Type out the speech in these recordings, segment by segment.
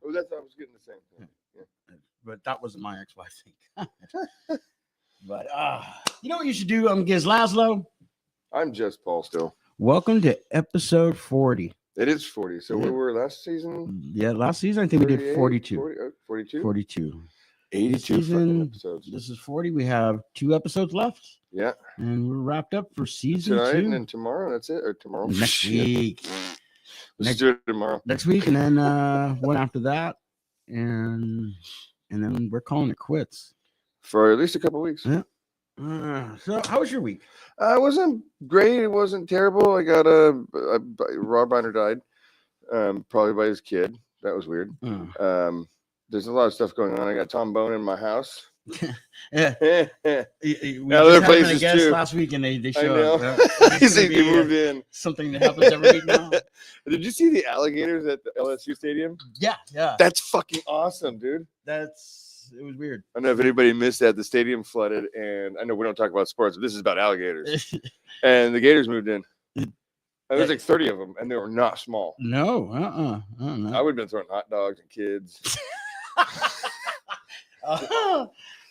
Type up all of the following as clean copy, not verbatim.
Oh, that's I was getting the same thing. Yeah. But that wasn't my ex-wife thing. But you know what you should do? I'm Gizz Lazlo. I'm just Paul still. Welcome to episode 40. It is 40. So we were last season? Yeah, last season I think we did 42. 42? 42. 82 fucking episodes. This is 40. We have 2 episodes left. Yeah. And we're wrapped up for season 2. Tonight and then tomorrow, that's it? Or tomorrow? Next week. Let's do it tomorrow. Next week, and then one after that. And then we're calling it quits. For at least a couple weeks. Yeah. So how was your week? It wasn't great. It wasn't terrible. I got Rob Reiner died, probably by his kid. That was weird. There's a lot of stuff going on. I got Tom Bone in my house. Yeah. We other places too. Last week, and they showed up. He moved in. Something that happens every week now. Did you see the alligators at the LSU stadium? Yeah. That's fucking awesome, dude. It was weird. I don't know if anybody missed that. The stadium flooded, and I know we don't talk about sports, but this is about alligators. And the gators moved in. And there was like 30 of them, and they were not small. No, I would have been throwing hot dogs and kids.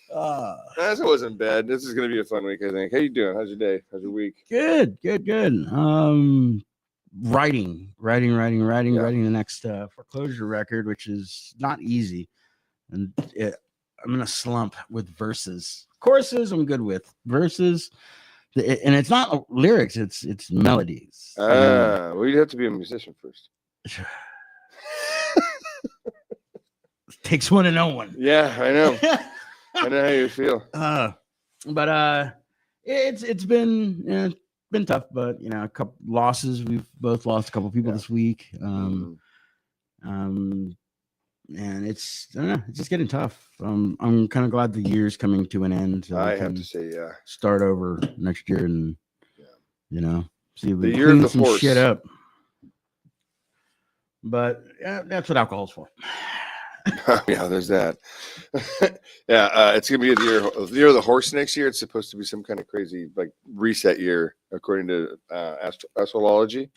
That wasn't bad. This is going to be a fun week, I think. How you doing? How's your day? How's your week? Good. Writing the next foreclosure record, which is not easy. And I'm in a slump with verses. Choruses I'm good with. Verses, and it's not lyrics, it's melodies. Well, you'd have to be a musician first. Takes one to know one. Yeah, I know. I know how you feel. But it's been tough, but a couple losses. We've both lost a couple people this week. And it's just getting tough. I'm kind of glad the year's coming to an end. So I have to say, yeah. Start over next year and see if we the year of the some horse. Shit up. But that's what alcohol's for. Yeah, there's that. It's gonna be the year of the horse next year. It's supposed to be some kind of crazy like reset year according to astrology.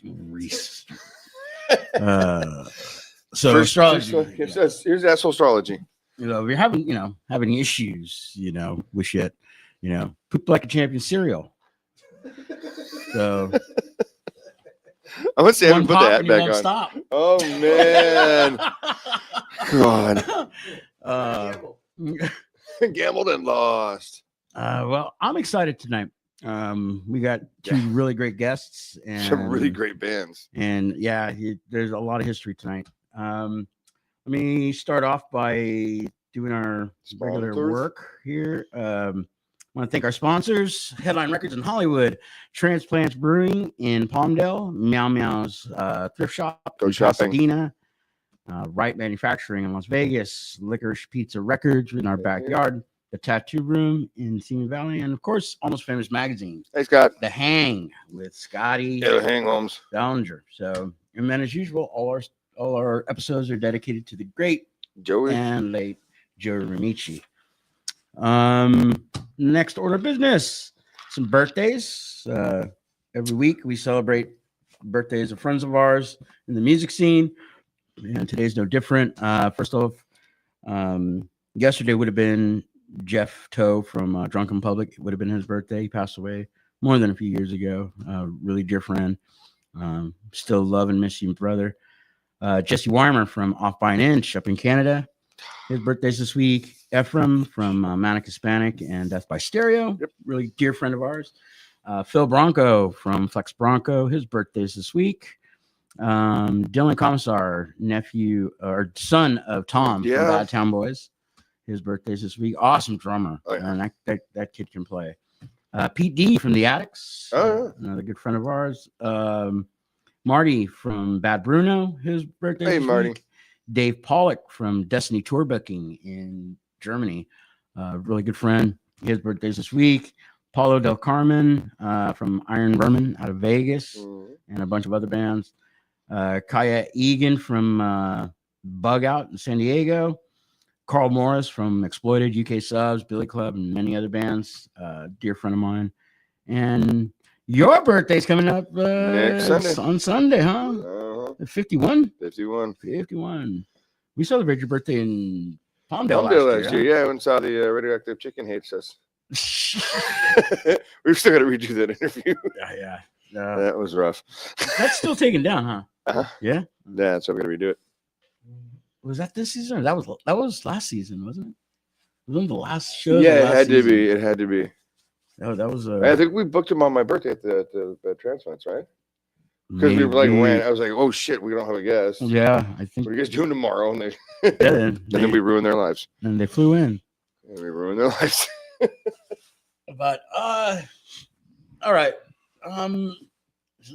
So astrology. Here's astrology. We're having issues. With shit. Poop like a champion cereal. So. I must say, I haven't put the hat back on. Stop. Oh man, God! Gambled and lost. Well, I'm excited tonight. We got 2 really great guests and some really great bands. And there's a lot of history tonight. Let me start off by doing our regular work here. I want to thank our sponsors: Headline Records in Hollywood, Transplants Brewing in Palmdale, MEOWZ Thrift Shop in Pasadena, RIOT Manufacturing in Las Vegas, Licorice Pizza Records in our backyard, the Tattoo Room in Simi Valley, and of course, Almost Famous Magazine. Hey, Scott. The Hang with Scotty. Yeah, the Hang Holmes. Ballinger. So, and then as usual, all our episodes are dedicated to the great Joey and late Joey Ramici. Next order of business, some birthdays. Every week we celebrate birthdays of friends of ours in the music scene, and today's no different. First off, yesterday would have been Jeff Toe from Drunken Public. It would have been his birthday. He passed away more than a few years ago. Really dear friend. Still love and miss you, brother. Jesse Weimer from Off by an Inch up in Canada. His birthday's this week. Ephraim from Manic Hispanic and Death by Stereo. Yep. Really dear friend of ours. Phil Bronco from Flex Bronco. His birthday's this week. Dylan Commissar, nephew or son of Tom from Bad Town Boys. His birthday's this week. Awesome drummer. And that kid can play. Pete D from The Addicts. Another good friend of ours. Marty from Bad Bruno. His birthday. Hey, Marty. Week. Dave Pollock from Destiny Tour Booking in Germany. Really good friend. His birthday's this week. Paulo Del Carmen from Iron Vermin out of Vegas and a bunch of other bands. Kaya Egan from Bug Out in San Diego. Carl Morris from Exploited, UK Subs, Billy Club, and many other bands. Dear friend of mine. And your birthday's coming up next Sunday. On Sunday, huh? 51? 51. 51. We celebrated your birthday in Palmdale last year. Yeah, I went and saw the radioactive chicken hates us. We've still got to redo that interview. Yeah. That was rough. That's still taken down, huh? Yeah. Yeah, so we got to redo it. Was that this season? Or that was last season, wasn't it? Was one of the last shows? Yeah, it had to be. It had to be. Oh, that was. I think we booked him on my birthday at the Transplants, right? Because we were like, I was like, oh shit, we don't have a guest. Yeah, I think. What are you guys doing tomorrow? And and then we ruined their lives. And they flew in. And we ruined their lives. But all right.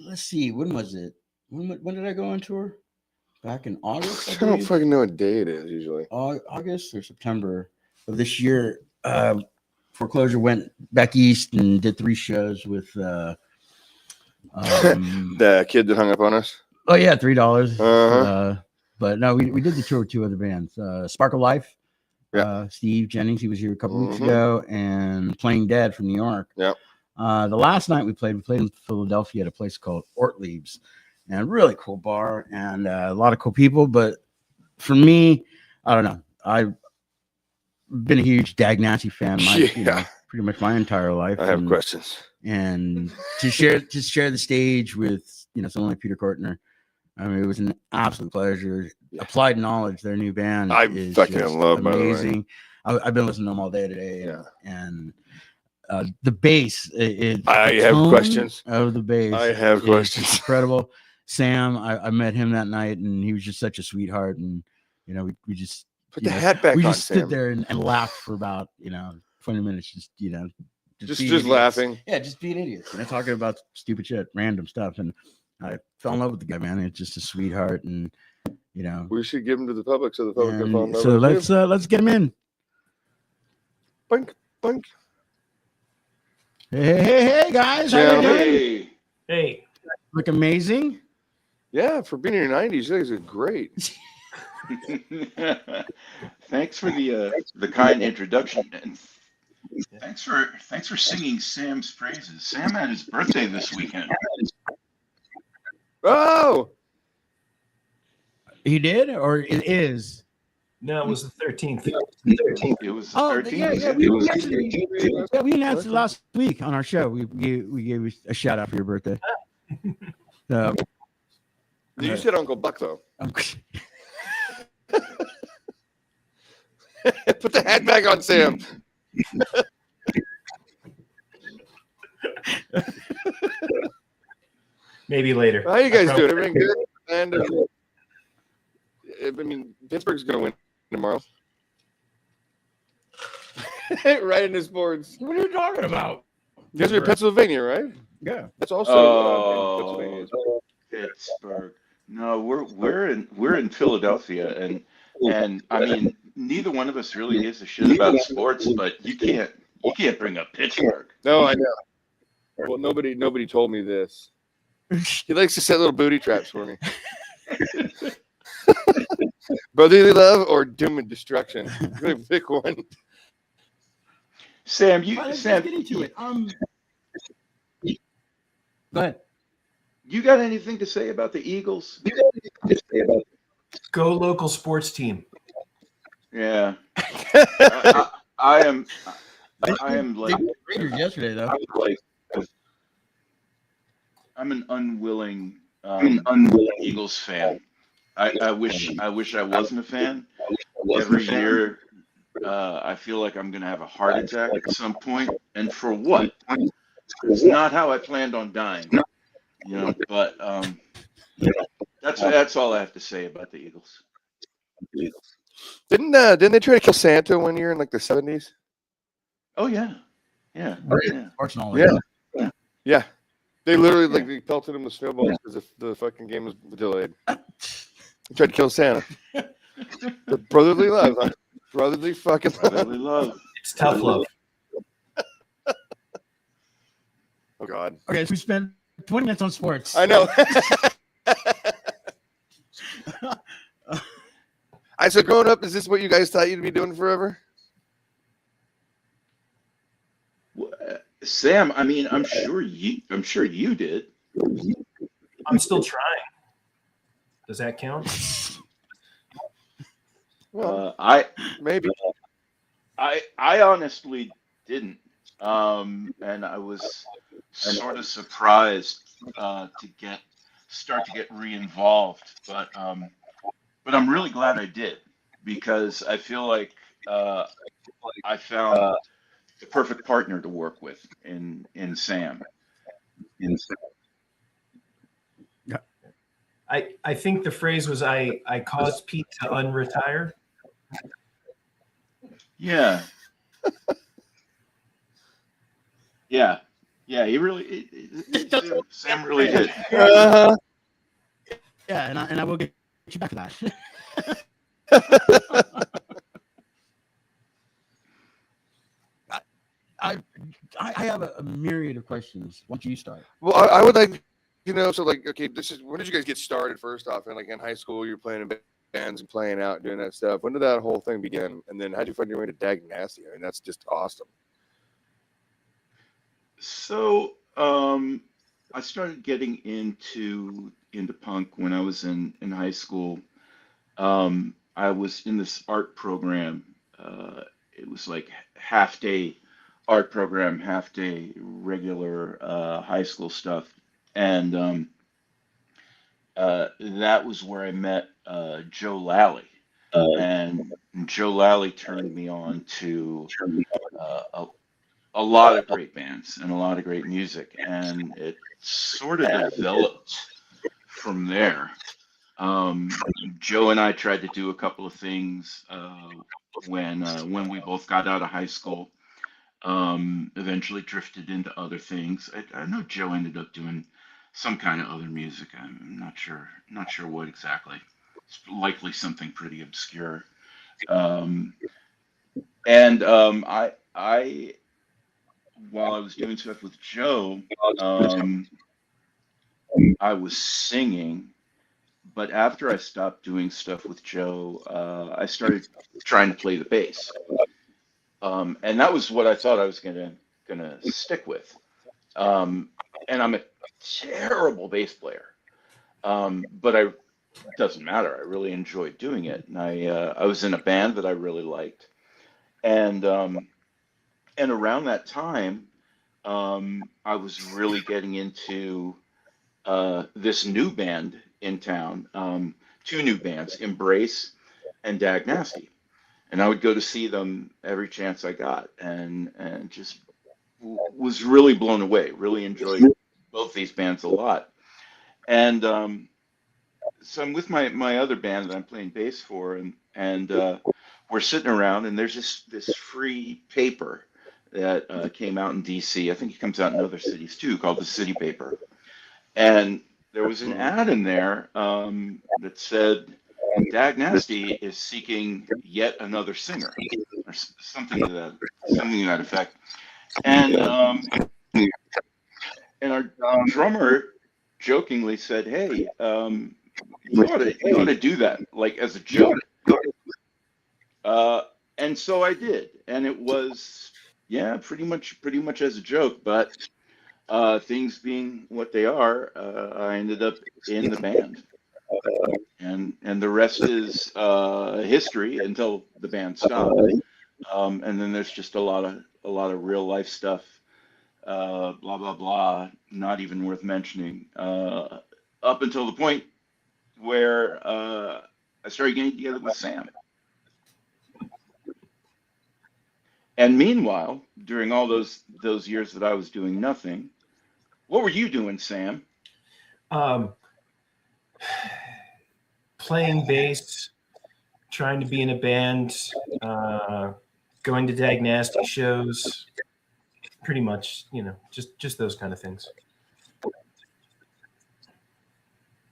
Let's see. When was it? When did I go on tour? Back in August. I don't fucking know what day it is usually. August or September of this year. Foreclosure went back east and did 3 shows with the kid that hung up on us. Oh yeah, $3. But no, we did the tour with 2 other bands. Sparkle Life. Yeah. Steve Jennings, he was here a couple weeks ago, and Playing Dead from New York. Yeah. The last night we played in Philadelphia at a place called Ortlieb's, and a really cool bar and a lot of cool people. But for me, I don't know. I've been a huge Dag Nasty fan, pretty much my entire life. I have questions. And to share the stage with someone like Peter Cortner, I mean, it was an absolute pleasure. Applied Knowledge, their new band, is fucking love, amazing. I've been listening to them all day today, and the bass. I have questions. Of the bass, I have questions. Incredible. Sam, I met him that night, and he was just such a sweetheart, and we just put the hat back on. We just Sam. stood there and laughed for about 20 minutes, just laughing. Yeah, just being idiots, talking about stupid shit, random stuff, and I fell in love with the guy, man. It's just a sweetheart, and we should give him to the public so the public can fall in love. So let's get him in. Boink, boink. Hey, guys! How you doing? Hey, look amazing. Yeah, for being in your 90s, you guys are great. Thanks for the kind introduction, and thanks for singing Sam's praises. Sam had his birthday this weekend. Oh, he did, or it is? No, it was the 13th. It was the 13th. Yeah, we announced it last week on our show. We gave a shout out for your birthday. You said Uncle Buck though. Put the hat back on, Sam. Maybe later. How you guys doing? Everything good? And I mean, Pittsburgh's going to win tomorrow. Right in his boards. What are you talking about? You guys are in Pennsylvania, right? Yeah. That's also Pennsylvania. Pittsburgh. No, we're in Philadelphia, and I mean, neither one of us really gives a shit about sports, but you can't bring up Pittsburgh. No, I know. Well, nobody told me this. He likes to set little booty traps for me. Brotherly love or doom and destruction? Really pick one. Sam, Get into it. Go ahead. You got anything to say about the Eagles? Go local sports team. Yeah. I am like Raiders yesterday though. I'm an unwilling Eagles fan. I wish I wasn't a fan. Every year I feel like I'm gonna have a heart attack at some point, and for what? It's not how I planned on dying. But that's all I have to say about the Eagles. Didn't they try to kill Santa one year in like the 70s? Oh yeah. Fortunately. Yeah. They literally they pelted him with snowballs because the fucking game was delayed. They tried to kill Santa. The brotherly love, huh? Brotherly fucking Brotherly love. It's tough love. Oh God. Okay, so we spent 20 minutes on sports. I know. I said, growing up, is this what you guys thought you'd be doing forever? Sam, I mean, I'm sure you did. I'm still trying. Does that count? Well, I maybe. I honestly didn't, and I was sort of surprised to start to get re-involved, but I'm really glad I did because I feel like I found the perfect partner to work with in Sam. I think the phrase was I caused Pete to unretire. Yeah. Yeah. Yeah, he really Sam really did. Uh-huh. Yeah, and I will get you back to that. I have a myriad of questions. Why don't you start? Well, I would like, so like, okay, when did you guys get started? First off, and like in high school, you're playing in bands and playing out, doing that stuff. When did that whole thing begin? And then how'd you find your way to Dag Nasty? I mean, that's just awesome. So, I started getting into punk when I was in high school. I was in this art program. It was like half day art program, half day regular high school stuff, and that was where I met Joe Lally, and Joe Lally turned me on to a lot of great bands and a lot of great music, and it sort of developed from there. Joe and I tried to do a couple of things when we both got out of high school. Eventually drifted into other things. I know Joe ended up doing some kind of other music. I'm not sure what exactly. It's likely something pretty obscure. Um, and I while I was doing stuff with Joe, um, I was singing. But after I stopped doing stuff with Joe, I started trying to play the bass, and that was what I thought I was gonna stick with. And I'm a terrible bass player, but it doesn't matter. I really enjoyed doing it, and I was in a band that I really liked, and around that time, I was really getting into this new band in town, two new bands, Embrace and Dag Nasty. And I would go to see them every chance I got, and just was really blown away. Really enjoyed both these bands a lot. And so I'm with my other band that I'm playing bass for, and we're sitting around, and there's this free paper that came out in D.C. I think it comes out in other cities too, called the City Paper. And there was an ad in there that said Dag Nasty is seeking yet another singer, or something to that effect. And our drummer jokingly said, "Hey, you ought to do that, like as a joke." And so I did, and it was pretty much as a joke, but things being what they are, I ended up in the band, and the rest is history until the band stopped. And then there's just a lot of real life stuff, blah blah blah, not even worth mentioning, up until the point where I started getting together with Sam. And meanwhile, during all those years that I was doing nothing, what were you doing, Sam? Playing bass, trying to be in a band, going to Dag Nasty shows, pretty much, just those kind of things.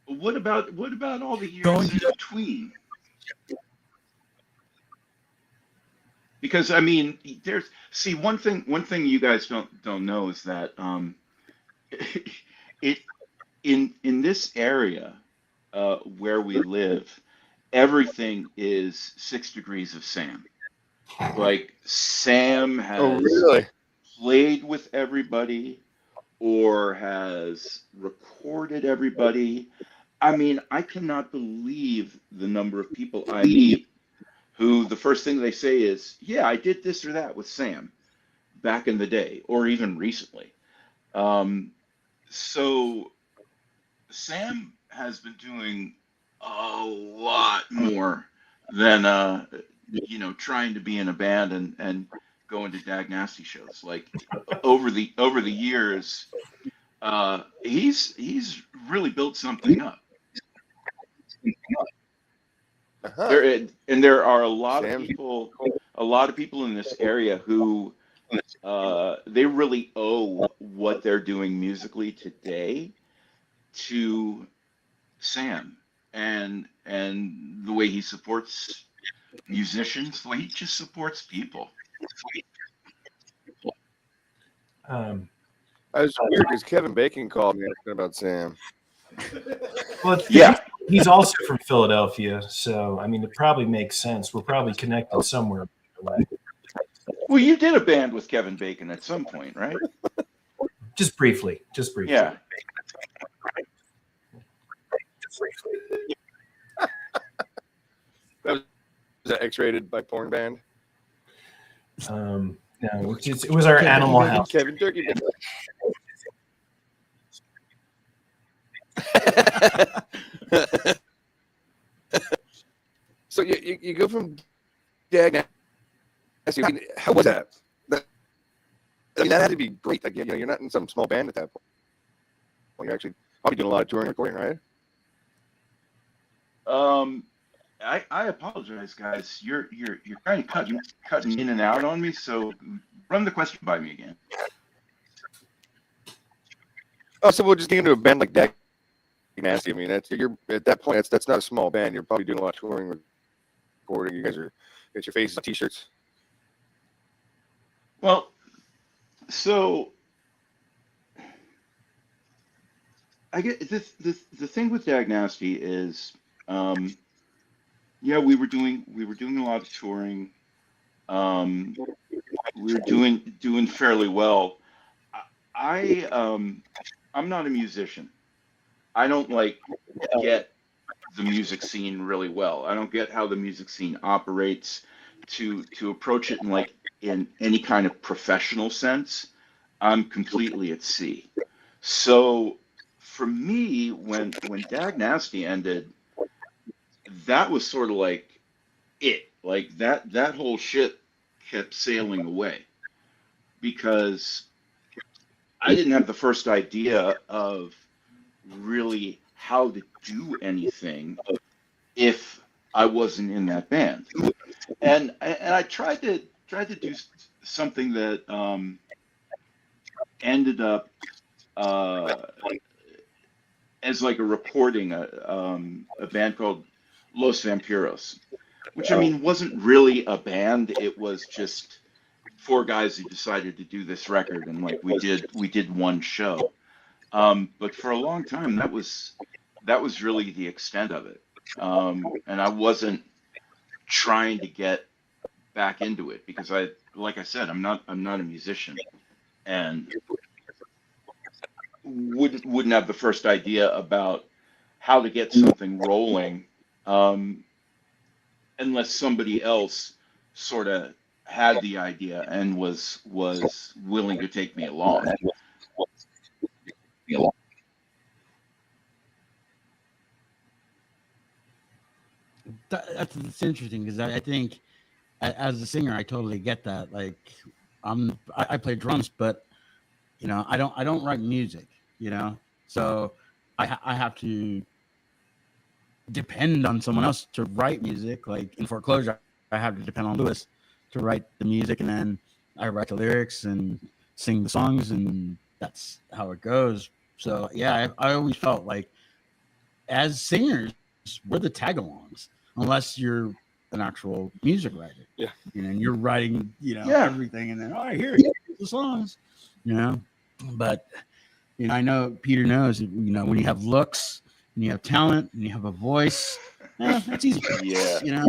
What about all the years in between? Because I mean, one thing you guys don't know is that it in this area where we live, everything is 6 degrees of Sam. Like Sam has played with everybody or has recorded everybody. I mean, I cannot believe the number of people I meet who the first thing they say is, yeah, I did this or that with Sam back in the day, or even recently. So Sam has been doing a lot more than trying to be in a band and going to Dag Nasty shows. Like over the years, he's really built something up. There are a lot of people in this area who they really owe what they're doing musically today to Sam and the way he supports musicians, the way he just supports people. I was weird because Kevin Bacon called me asking about Sam. Well, yeah, he's also from Philadelphia, so I mean, it probably makes sense. We're probably connected somewhere. Well, you did a band with Kevin Bacon at some point, right? Just briefly. Yeah. Was that X-rated by porn band? No, it was our Animal House. Kevin Turkey. So you go from Dag Nasty. How was that? That had to be great. Like, you're not in some small band at that point. Well, you're actually probably doing a lot of touring and recording, right? I apologize, guys. You're kind of cutting in and out on me. So run the question by me again. Oh, so we'll just get into a band like Dag Nasty. I mean, you're at that point. That's not a small band. You're probably doing a lot of touring, recording. You guys got your faces on t-shirts. Well, so I get this. The thing with Dag Nasty is, yeah, we were doing a lot of touring. We were doing fairly well. I'm not a musician. I don't get the music scene really well. I don't get how the music scene operates to approach it in any kind of professional sense. I'm completely at sea. So for me, when Dag Nasty ended, that was sort of like it. Like that whole shit kept sailing away because I didn't have the first idea of really how to do anything if I wasn't in that band. And I tried to do something that ended up as like a recording, a band called Los Vampiros, which I mean wasn't really a band. It was just four guys who decided to do this record, and like we did one show. But for a long time, that was really the extent of it. And I wasn't trying to get back into it because like I said, I'm not a musician, and wouldn't have the first idea about how to get something rolling unless somebody else sort of had the idea and was willing to take me along. That's interesting because I think as a singer I totally get that. Like I play drums, but I don't write music, so I have to depend on someone else to write music. Like in Foreclosure, I have to depend on Lewis to write the music, and then I write the lyrics and sing the songs, and that's how it goes. So yeah, I always felt like as singers we're the tag-alongs unless you're an actual music writer. Yeah, and you're writing everything, and then here's the songs, but I know Peter knows when you have looks and you have talent and you have a voice, that's easy. Yeah.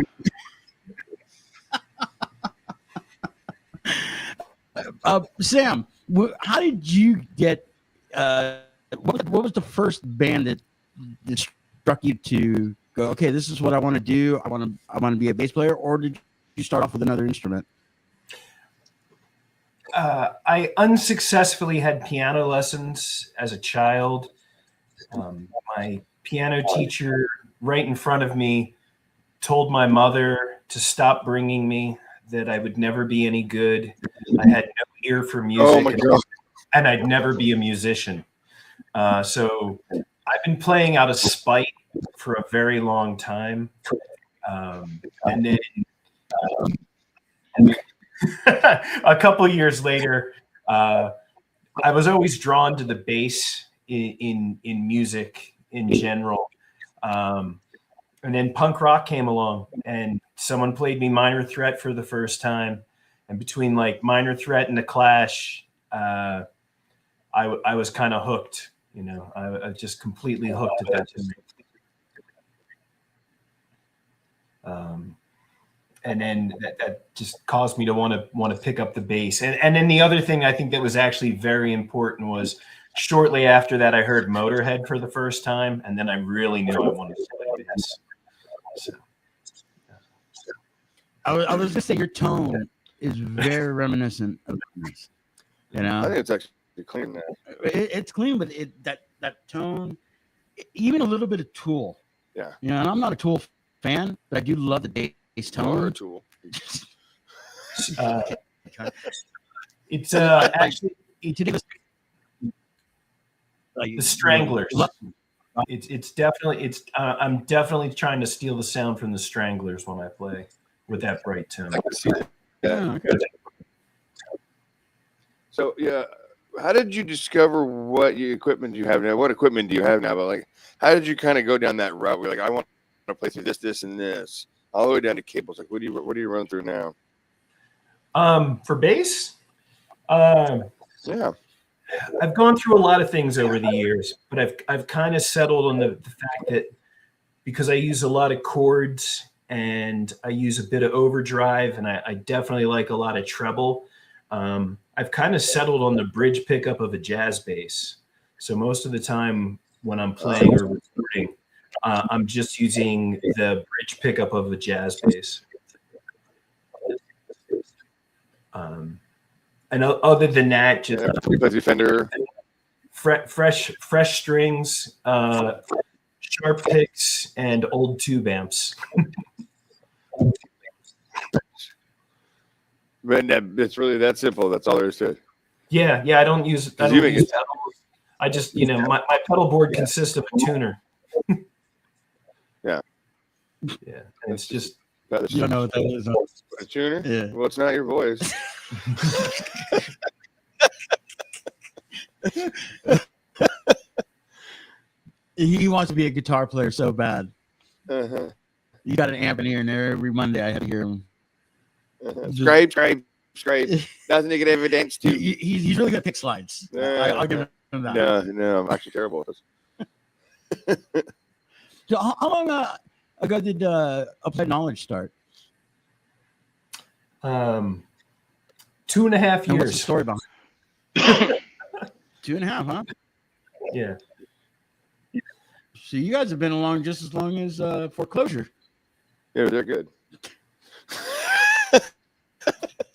Sam, how did you get? What was the first band that struck you to go? Okay, this is what I want to do. I want to be a bass player, or did you start off with another instrument? I unsuccessfully had piano lessons as a child. My piano teacher right in front of me told my mother to stop bringing me, that I would never be any good. I had no ear for music, and I'd never be a musician. So I've been playing out of spite for a very long time. And then a couple years later, I was always drawn to the bass in music in general. And then punk rock came along, and someone played me Minor Threat for the first time. And between like Minor Threat and The Clash, I was kind of hooked. You know, I was just completely hooked at that time. And then that just caused me to want to pick up the bass. And then the other thing I think that was actually very important was shortly after that, I heard Motorhead for the first time, and then I really knew I wanted to play bass. So, I was going to say your tone is very reminiscent of this. You know, I think it's actually clean now. It's clean, but that tone, even a little bit of Tool. Yeah. You know, and I'm not a Tool fan, but I do love the bass tone. Or a Tool. It's actually the Stranglers. It's definitely I'm definitely trying to steal the sound from the Stranglers when I play with that bright tone. I can see that. Yeah. Okay. So yeah, how did you discover what equipment you have now? What equipment do you have now? But like, how did you kind of go down that route? Where like, I want to play through this, and this, all the way down to cables. Like, what do you run through now? For bass, Yeah. I've gone through a lot of things over the years, but I've kind of settled on the fact that because I use a lot of chords and I use a bit of overdrive, and I definitely like a lot of treble. I've kind of settled on the bridge pickup of a jazz bass. So most of the time when I'm playing or recording, I'm just using the bridge pickup of a jazz bass. And other than that, just Fender, fresh strings, sharp picks, and old tube amps. But it's really that simple. That's all there is to it. Yeah. I don't use pedals. I just, my pedal board consists of a tuner. Yeah. Yeah. And it's just. You don't know what that is. A tuner? Yeah. Well, it's not your voice. He wants to be a guitar player so bad. Uh-huh. You got an amp in here, and every Monday I have to hear him. Scrape. Nothing to get evidence to. He's really good at pick slides. I'll give him that. No, I'm actually terrible at this. So how long ago did Applied Knowledge start? 2.5 And what's the years. story behind it? 2.5, huh? Yeah. So you guys have been along just as long as Foreclosure. Yeah, they're good.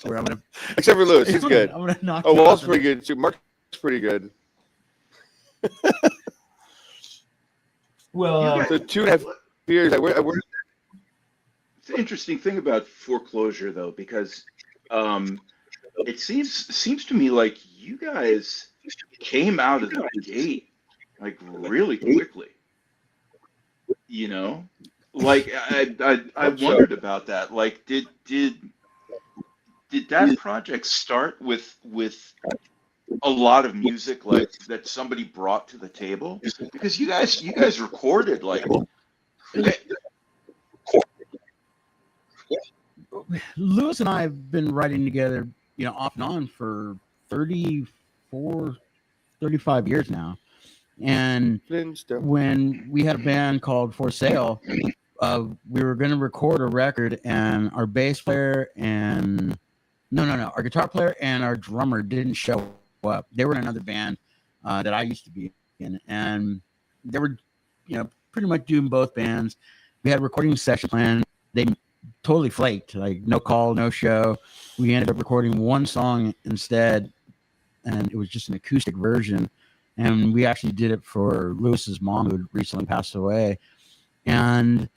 Where I'm gonna, Except for Lewis, he's good. I'm gonna knock. Oh, Walt's pretty good too. Mark's pretty good. Well, So 2.5 years. It's an interesting thing about Foreclosure, though, because it seems to me like you guys came out of the gate like really quickly. Like I wondered about that. Like, did that project start with a lot of music like that somebody brought to the table? Because you guys recorded like. Lewis and I have been writing together, off and on for 34, 35 years now. And when we had a band called For Sale, we were going to record a record, and our bass player and our guitar player and our drummer didn't show up. They were in another band that I used to be in, and they were, pretty much doing both bands. We had a recording session planned. They totally flaked, like no call, no show. We ended up recording one song instead, and it was just an acoustic version. And we actually did it for Lewis's mom, who had recently passed away. And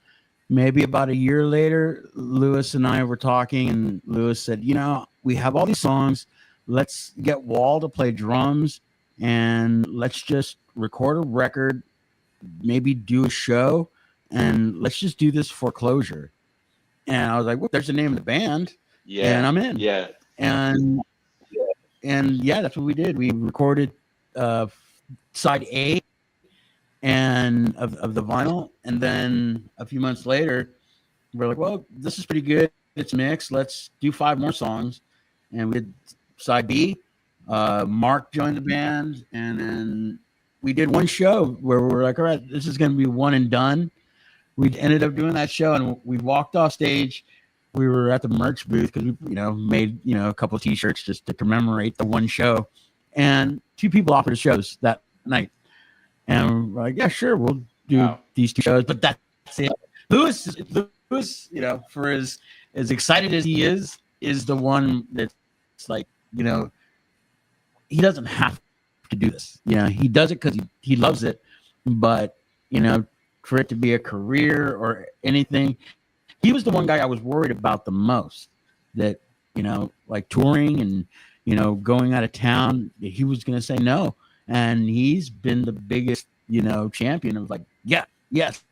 maybe about a year later, Lewis and I were talking, and Lewis said, you know, we have all these songs. Let's get Wall to play drums, and let's just record a record, maybe do a show, and let's just do this Foreclosure. And I was like, well, there's the name of the band. Yeah. And I'm in. Yeah. And yeah, that's what we did. We recorded side A and of the vinyl. And then a few months later, we're like, well, this is pretty good. It's mixed. Let's do 5 more songs. And we did side B. Mark joined the band. And then we did one show where we were like, all right, this is going to be one and done. We ended up doing that show, and we walked off stage. We were at the merch booth because we, made, a couple of T-shirts just to commemorate the one show. And 2 people offered us shows that night. And we're like, yeah, sure, we'll do these 2 shows. But that's it. Lewis, for as excited as he is the one that's like, he doesn't have to do this. He does it because he loves it. But, for it to be a career or anything, he was the one guy I was worried about the most, that, like touring and, going out of town, he was going to say no. And he's been the biggest, champion of like, yeah, yes.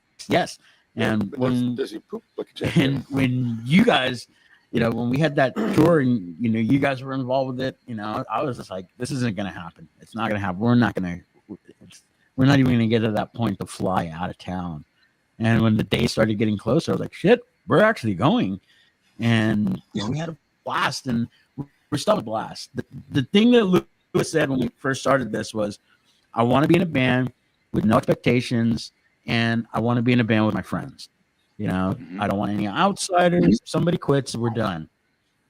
And when, does he poop like a champion? And when you guys, when we had that tour and, you guys were involved with it, I was just like, this isn't going to happen. It's not going to happen. We're not even going to get to that point to fly out of town. And when the day started getting closer, I was like, shit, we're actually going. And we had a blast, and we're still a blast. The thing that Lewis said when we first started this was, I want to be in a band with no expectations, and I want to be in a band with my friends. I don't want any outsiders. Somebody quits, we're done.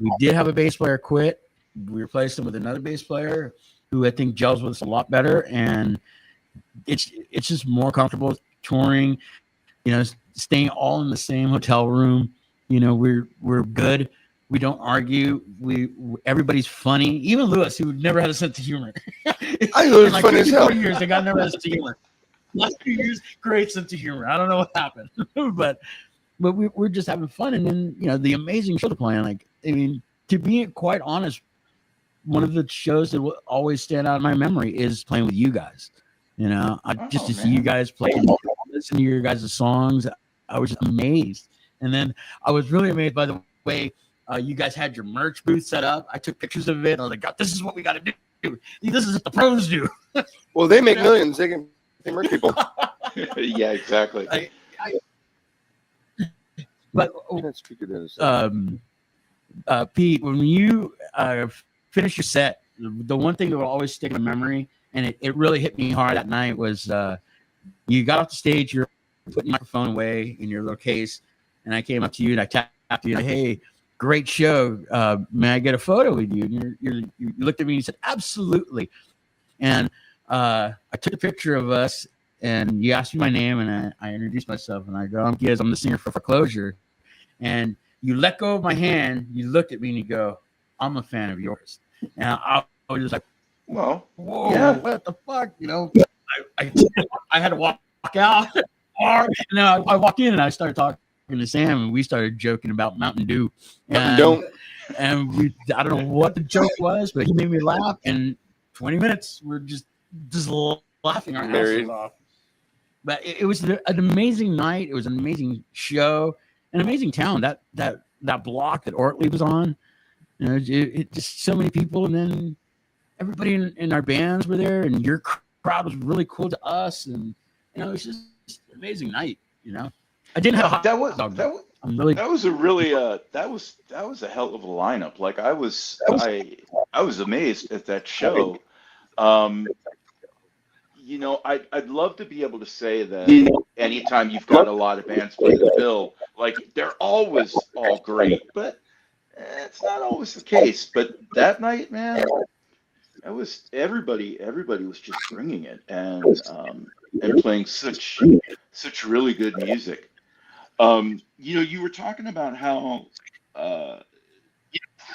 We did have a bass player quit. We replaced him with another bass player who I think gels with us a lot better, and it's just more comfortable touring, staying all in the same hotel room. We're good. We don't argue. Everybody's funny. Even Lewis, who never had a sense of humor. I know it's funny as hell. Years, the guy never had a sense of humor. Last 2 years, great sense of humor. I don't know what happened, but we're just having fun. And then the amazing show to play on. Like, I mean, to be quite honest, one of the shows that will always stand out in my memory is playing with you guys. To see you guys play, listen to your guys' songs, I was just amazed. And then I was really amazed by the way you guys had your merch booth set up. I took pictures of it. I was like, God, this is what we got to do. This is what the pros do. Well, they make millions. They can merch people. Yeah, exactly. Pete, when you finish your set, the one thing that will always stick in my memory, and it really hit me hard that night, was you got off the stage, you're putting your microphone away in your little case, and I came up to you and I tapped you, and hey, great show. May I get a photo with you? And you looked at me and you said, absolutely. And I took a picture of us, and you asked me my name, and I introduced myself, and I go, I'm Gizz, I'm the singer for Foreclosure. And you let go of my hand, you looked at me, and you go, I'm a fan of yours. And I was just like, whoa, yeah. What the fuck? I had to walk out. And then I walked in, and I started talking to Sam, and we started joking about Mountain Dew. And I don't know what the joke was, but he made me laugh. And 20 minutes, we're just laughing our asses off. But it was an amazing night. It was an amazing show, an amazing town. That block that Ortley was on, it just so many people, and then everybody in our bands were there, and your crowd was really cool to us, and it was just an amazing night. I didn't have a hot dog. That was a really that was a hell of a lineup. Like I was amazed at that show. I'd love to be able to say that anytime you've got a lot of bands play the bill, like they're always all great, but it's not always the case. But that night, man, it was everybody was just bringing it and playing such really good music. You were talking about how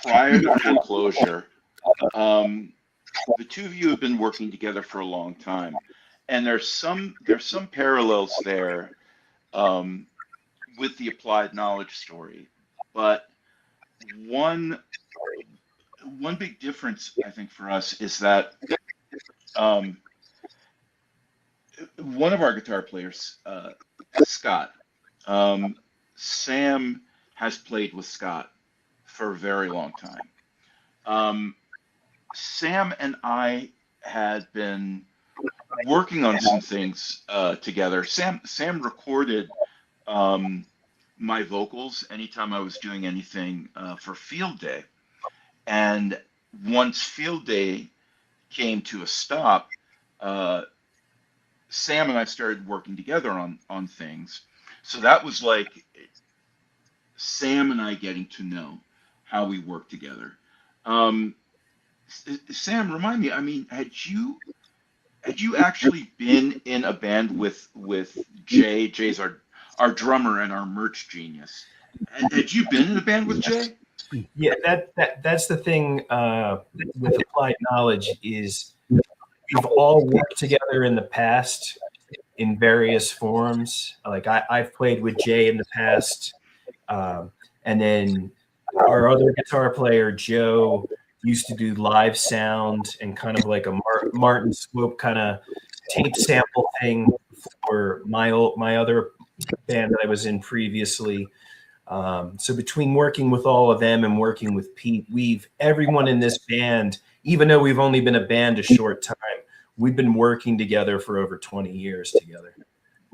prior to foreclosure, the two of you have been working together for a long time, and there's some parallels there with the applied knowledge story, but one big difference I think for us is that one of our guitar players, Scott, Sam has played with Scott for a very long time. Sam and I had been working on some things together. Sam recorded my vocals anytime I was doing anything for Field Day. And once Field Day came to a stop, Sam and I started working together on things. So that was like Sam and I getting to know how we work together. Sam, remind me, I mean, had you actually been in a band with Jay? Jay's our drummer and our merch genius. Had you been in a band with Jay? Yeah, that's the thing with applied knowledge is we've all worked together in the past in various forms. Like I've played with Jay in the past, and then our other guitar player Joe used to do live sound and kind of like a Martin Swope kind of tape sample thing for my other band that I was in previously. So between working with all of them and working with Pete, everyone in this band, even though we've only been a band a short time, we've been working together for over 20 years together.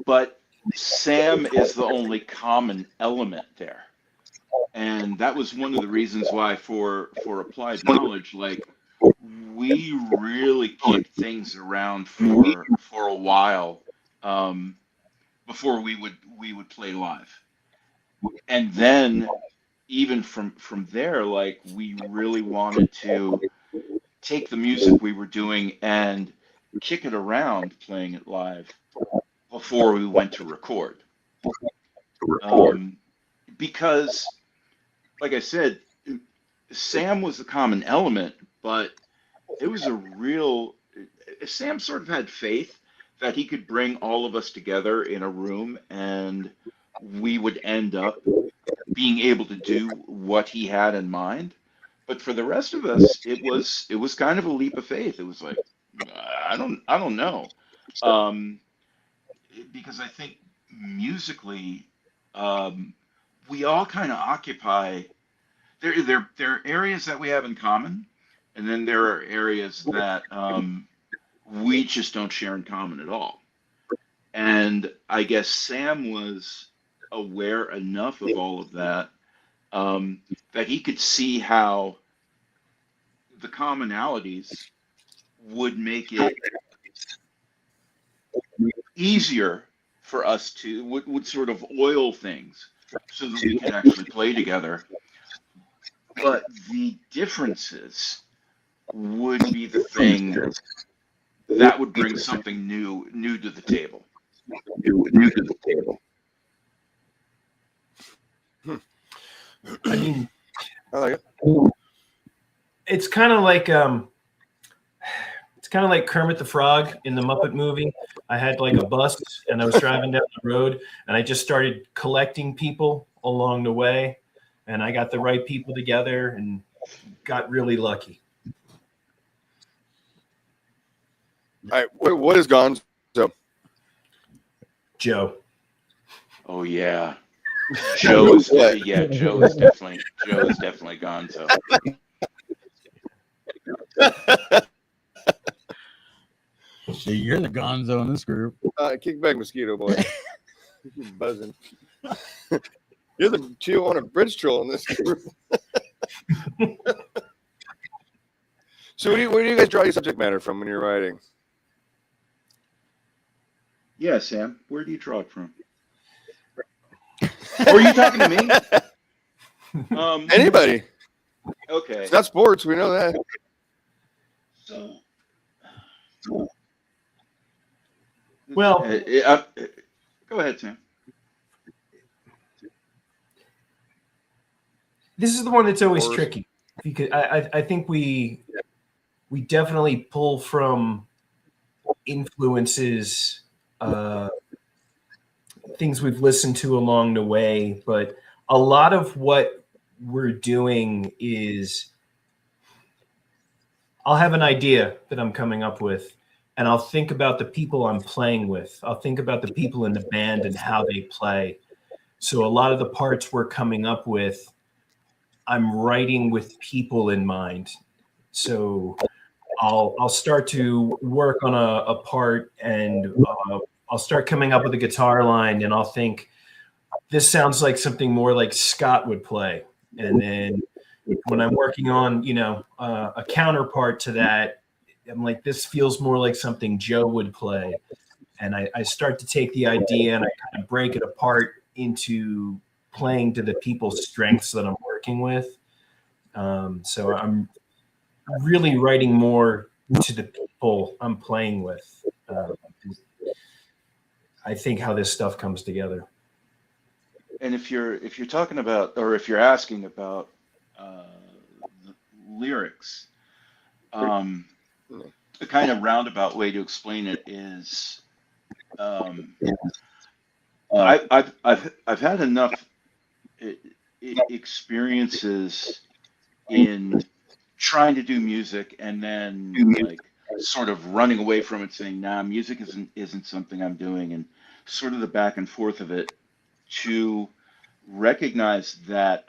But Sam is the only common element there. And that was one of the reasons why for applied knowledge, like we really kicked things around for a while before we would play live. And then even from there, like we really wanted to take the music we were doing and kick it around playing it live before we went to record. Because like I said, Sam was the common element, but it was Sam sort of had faith that he could bring all of us together in a room and we would end up being able to do what he had in mind. But for the rest of us, it was kind of a leap of faith. It was like, I don't know. Because I think musically, we all kind of occupy, there are areas that we have in common, and then there are areas that we just don't share in common at all. And I guess Sam was aware enough of all of that that he could see how the commonalities would make it easier for us to would sort of oil things so that we could actually play together. But the differences would be the thing that would bring something new to the table. I mean, I like it. It's kind of like Kermit the Frog in the Muppet movie. I had like a bus and I was driving down the road and I just started collecting people along the way, and I got the right people together and got really lucky. All right, what is Gonzo? Joe. Oh yeah, Joe is definitely Gonzo. So you're the Gonzo in this group. Kick back, mosquito boy. You're buzzing. You're the Tijuana bridge troll in this group. So where do you guys draw your subject matter from when you're writing? Yeah, Sam, where do you draw it from? Were you talking to me? Anybody. Okay. It's not sports. We know that. So, well, go ahead, Sam. This is the one that's always Or- tricky, because I think we definitely pull from influences, things we've listened to along the way, but a lot of what we're doing is, I'll have an idea that I'm coming up with, and I'll think about the people I'm playing with. I'll think about the people in the band and how they play. So a lot of the parts we're coming up with, I'm writing with people in mind. So I'll start to work on a part, and I'll start coming up with a guitar line, and I'll think, this sounds like something more like Scott would play. And then when I'm working on, a counterpart to that, I'm like, this feels more like something Joe would play. And I start to take the idea and I kind of break it apart into playing to the people's strengths that I'm working with. So I'm really writing more to the people I'm playing with. I think how this stuff comes together. And if you're talking about, or if you're asking about the lyrics, the kind of roundabout way to explain it is, I've had enough experiences in trying to do music and then like sort of running away from it, saying, nah, music isn't something I'm doing, and sort of the back and forth of it, to recognize that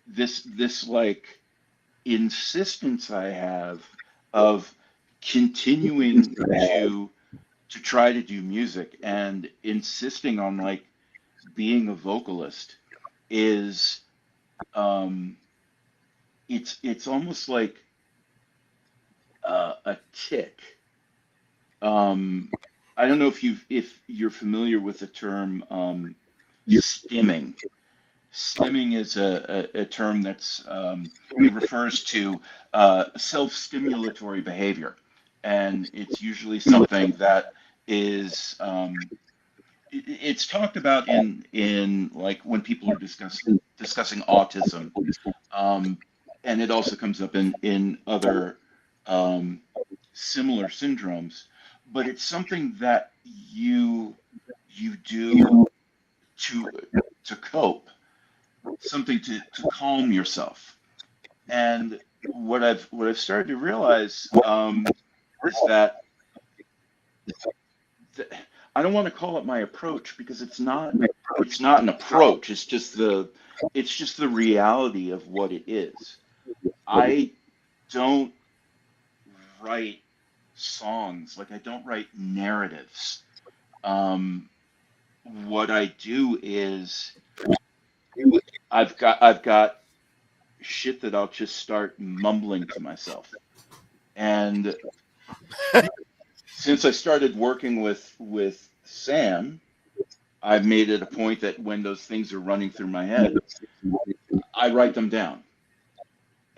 this like insistence I have of continuing to try to do music and insisting on like being a vocalist is it's almost like a tick. I don't know if you're familiar with the term stimming. Stimming is a term that's it refers to self-stimulatory behavior, and it's usually something that is it's talked about in like when people are discussing autism, and it also comes up in other similar syndromes. But it's something that you do to cope, something to calm yourself. And what I've started to realize is that I don't want to call it my approach, because it's not an approach. It's just the reality of what it is. I don't write songs, like I don't write narratives. What I do is I've got shit that I'll just start mumbling to myself. And since I started working with Sam, I've made it a point that when those things are running through my head, I write them down.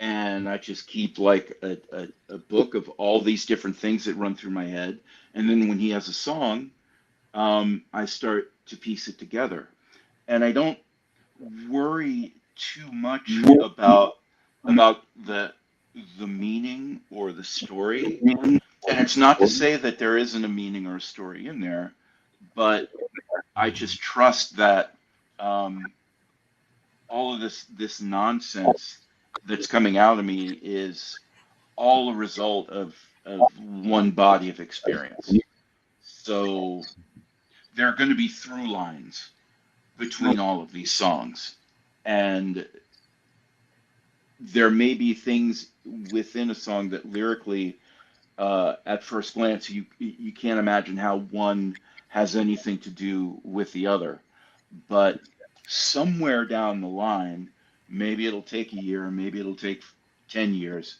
And I just keep like a book of all these different things that run through my head. And then when he has a song, I start to piece it together. And I don't worry too much about the meaning or the story. And it's not to say that there isn't a meaning or a story in there, but I just trust that all of this nonsense that's coming out of me is all a result of one body of experience. So there are going to be through lines between all of these songs, and there may be things within a song that lyrically, at first glance, you can't imagine how one has anything to do with the other. But somewhere down the line, maybe it'll take a year, maybe it'll take 10 years,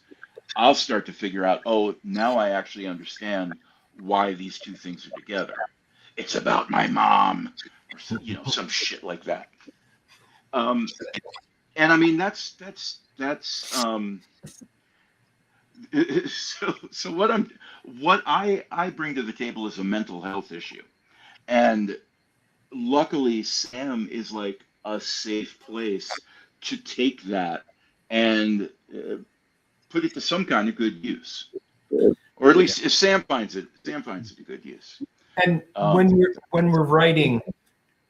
I'll start to figure out, oh, now I actually understand why these two things are together. It's about my mom, or some shit like that. And I mean, that's so what I bring to the table is a mental health issue. And luckily Sam is like a safe place to take that and put it to some kind of good use, or at least if Sam finds it a good use. And when we're writing,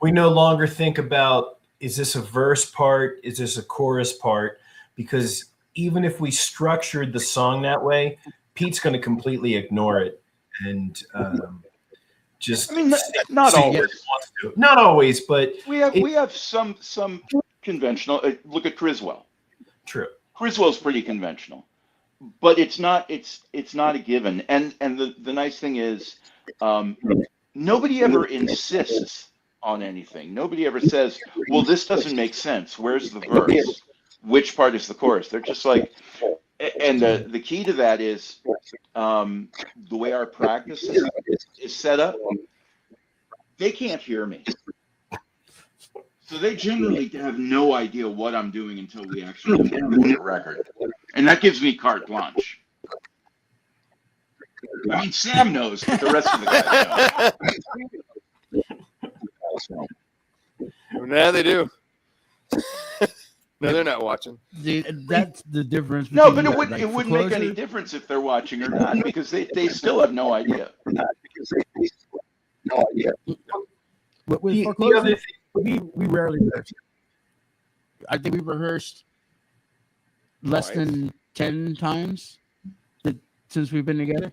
we no longer think about, is this a verse part? Is this a chorus part? Because even if we structured the song that way, Pete's going to completely ignore it and just. I mean, not always. Not always, but we have some conventional. Look at Criswell. True. Criswell's pretty conventional, but it's not a given. And the nice thing is, nobody ever insists on anything. Nobody ever says, well, this doesn't make sense. Where's the verse? Which part is the chorus? They're just like, and the key to that is the way our practice is set up. They can't hear me. So they generally have no idea what I'm doing until we actually get the record. And that gives me carte blanche. I mean, Sam knows, but the rest of the guys don't. Now they do. No, they're not watching. That's the difference. No, but it wouldn't make any difference if they're watching or not, because they still have no idea. But with foreclosure, we rarely rehearse. I think we rehearsed less than 10 times since we've been together.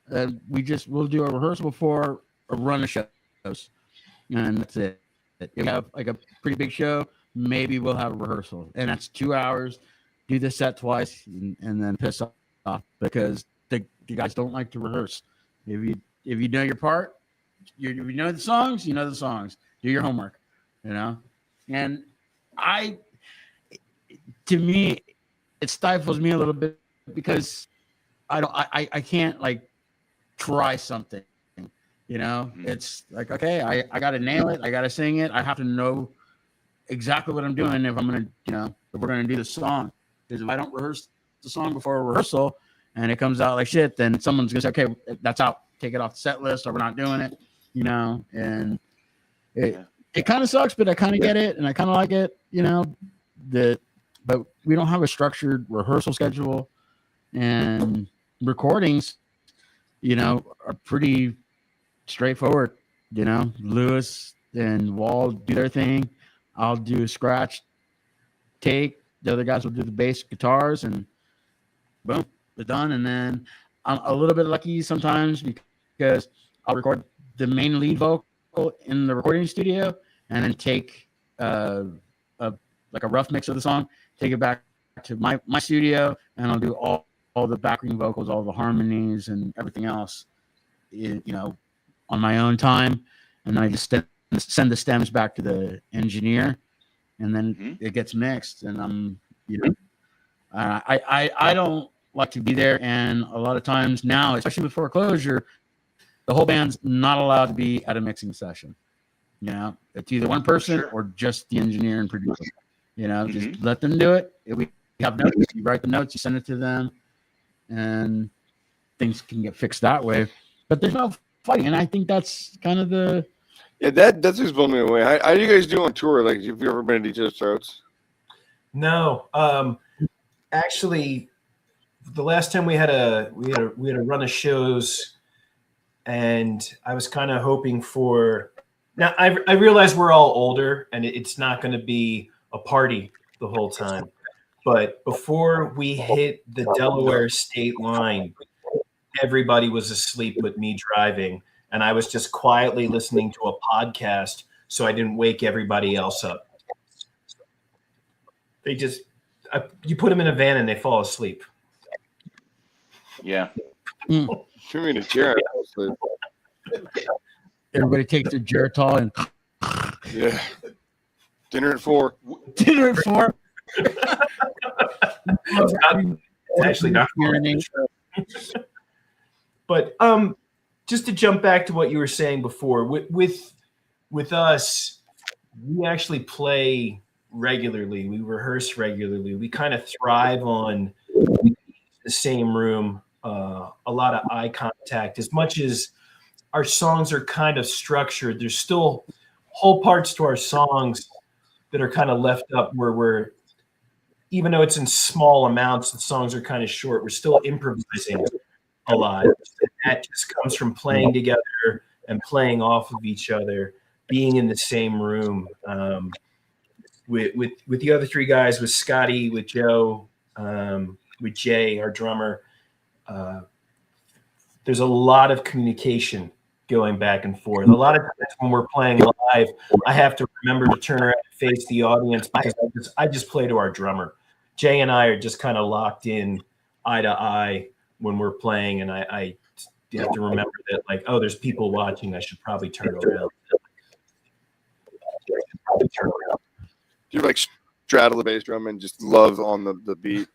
We'll do a rehearsal before a run of shows, and that's it. If we have like a pretty big show, maybe we'll have a rehearsal, and that's 2 hours. Do the set twice, and then piss off because the guys don't like to rehearse. If you know your part, if you know the songs, you know the songs. Do your homework, And to me, it stifles me a little bit because I can't like try something. It's like, okay, I got to nail it. I got to sing it. I have to know exactly what I'm doing if I'm going to, if we're going to do the song. Because if I don't rehearse the song before a rehearsal and it comes out like shit, then someone's going to say, okay, that's out. Take it off the set list or we're not doing it, and it kind of sucks, but I kind of get it. And I kind of like it, but we don't have a structured rehearsal schedule, and recordings, are pretty straightforward. Lewis and Wall do their thing. I'll do a scratch take. The other guys will do the bass guitars, and boom, they're done. And then I'm a little bit lucky sometimes because I'll record the main lead vocal in the recording studio and then take a rough mix of the song, take it back to my studio, and I'll do all the backing vocals, all the harmonies and everything else, on my own time. And then I just send the stems back to the engineer, and then it gets mixed. And I'm, I don't like to be there. And a lot of times now, especially with foreclosure, the whole band's not allowed to be at a mixing session. It's either one person or just the engineer and producer. Just let them do it. If we have notes, you write the notes, you send it to them, and things can get fixed that way. But there's no fighting, and I think that's kind of the. Yeah, that's just blown me away. How do you guys do on tour? Like, have you ever been to each other's throats? No, actually, the last time we had a run of shows, and I was kind of hoping for. Now I realize we're all older, and it's not going to be a party the whole time. But before we hit the Delaware state line, everybody was asleep with me driving, and I was just quietly listening to a podcast so I didn't wake everybody else up. They just you put them in a van and they fall asleep. Yeah. You mean a chair? Everybody takes their Geritol and yeah. Dinner at 4. Dinner at 4. It's actually not. But just to jump back to what you were saying before, with us, we actually play regularly. We rehearse regularly. We kind of thrive on the same room, a lot of eye contact. As much as our songs are kind of structured, there's still whole parts to our songs that are kind of left up where we're, even though it's in small amounts, the songs are kind of short, we're still improvising a lot. And that just comes from playing together and playing off of each other, being in the same room. With the other three guys, with Scotty, with Joe, with Jay, our drummer, there's a lot of communication going back and forth. A lot of times when we're playing live, I have to remember to turn around and face the audience because I just play to our drummer. Jay and I are just kind of locked in eye to eye when we're playing, and I have to remember that, like, oh, there's people watching. I should probably turn around. Do you like straddle the bass drum and just love on the beat?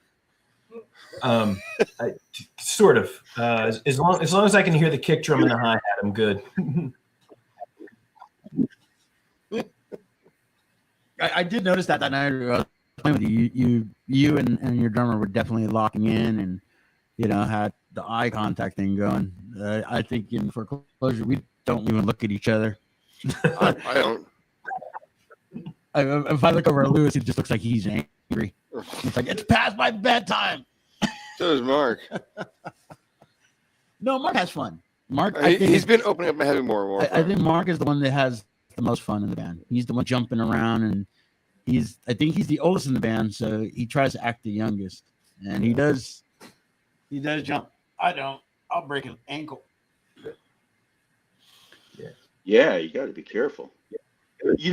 Sort of. As long as I can hear the kick drum and the hi-hat, I'm good. I did notice that night I was playing with you and your drummer were definitely locking in, and had the eye contact thing going. I think in Foreclosure we don't even look at each other. I don't. If I look over at Lewis, he just looks like he's angry. He's like, it's past my bedtime. So does Mark. No, Mark has fun. Mark, he's been opening up and having more and more fun. I think Mark is the one that has the most fun in the band. He's the one jumping around, and I think he's the oldest in the band, so he tries to act the youngest, and he does jump. I don't. I'll break an ankle. Yeah, you got to be careful.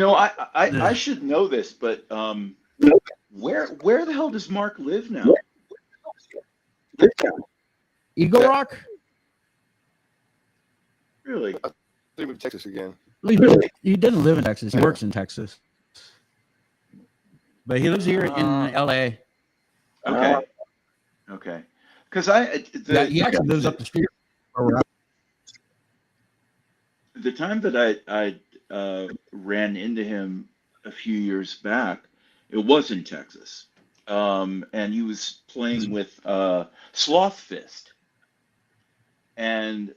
I should know this, but where the hell does Mark live now? Eagle Rock? Really? I think we're Texas again. He doesn't live in Texas. He works in Texas. But he lives here in LA. Okay. Because he actually lives up the street. The time that I ran into him a few years back, it was in Texas. And he was playing with Sloth Fist. And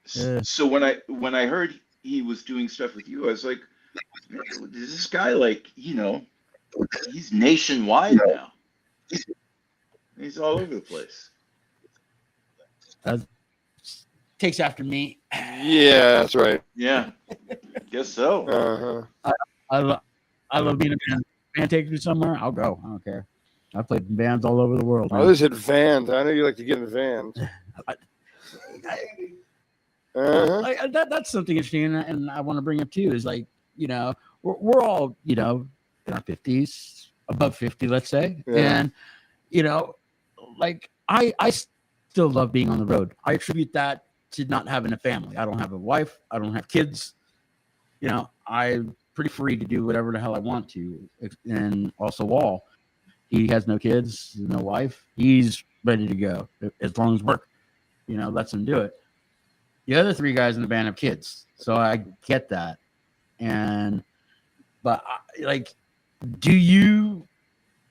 so when I heard he was doing stuff with you, I was like, is this guy he's nationwide now. He's all over the place. Takes after me. Yeah, that's right. Yeah, guess so. I love being a band. Band takes me somewhere, I'll go. I don't care. I played in bands all over the world. I was in vans. I know you like to get in vans. That's something interesting, and I want to bring up too. Is like, we're all in our 50s, above 50, let's say, and like I still love being on the road. I attribute that to not having a family. I don't have a wife. I don't have kids. I'm pretty free to do whatever the hell I want to. And also Wall, he has no kids, no wife. He's ready to go as long as work, lets him do it. The other three guys in the band have kids, so I get that. But do you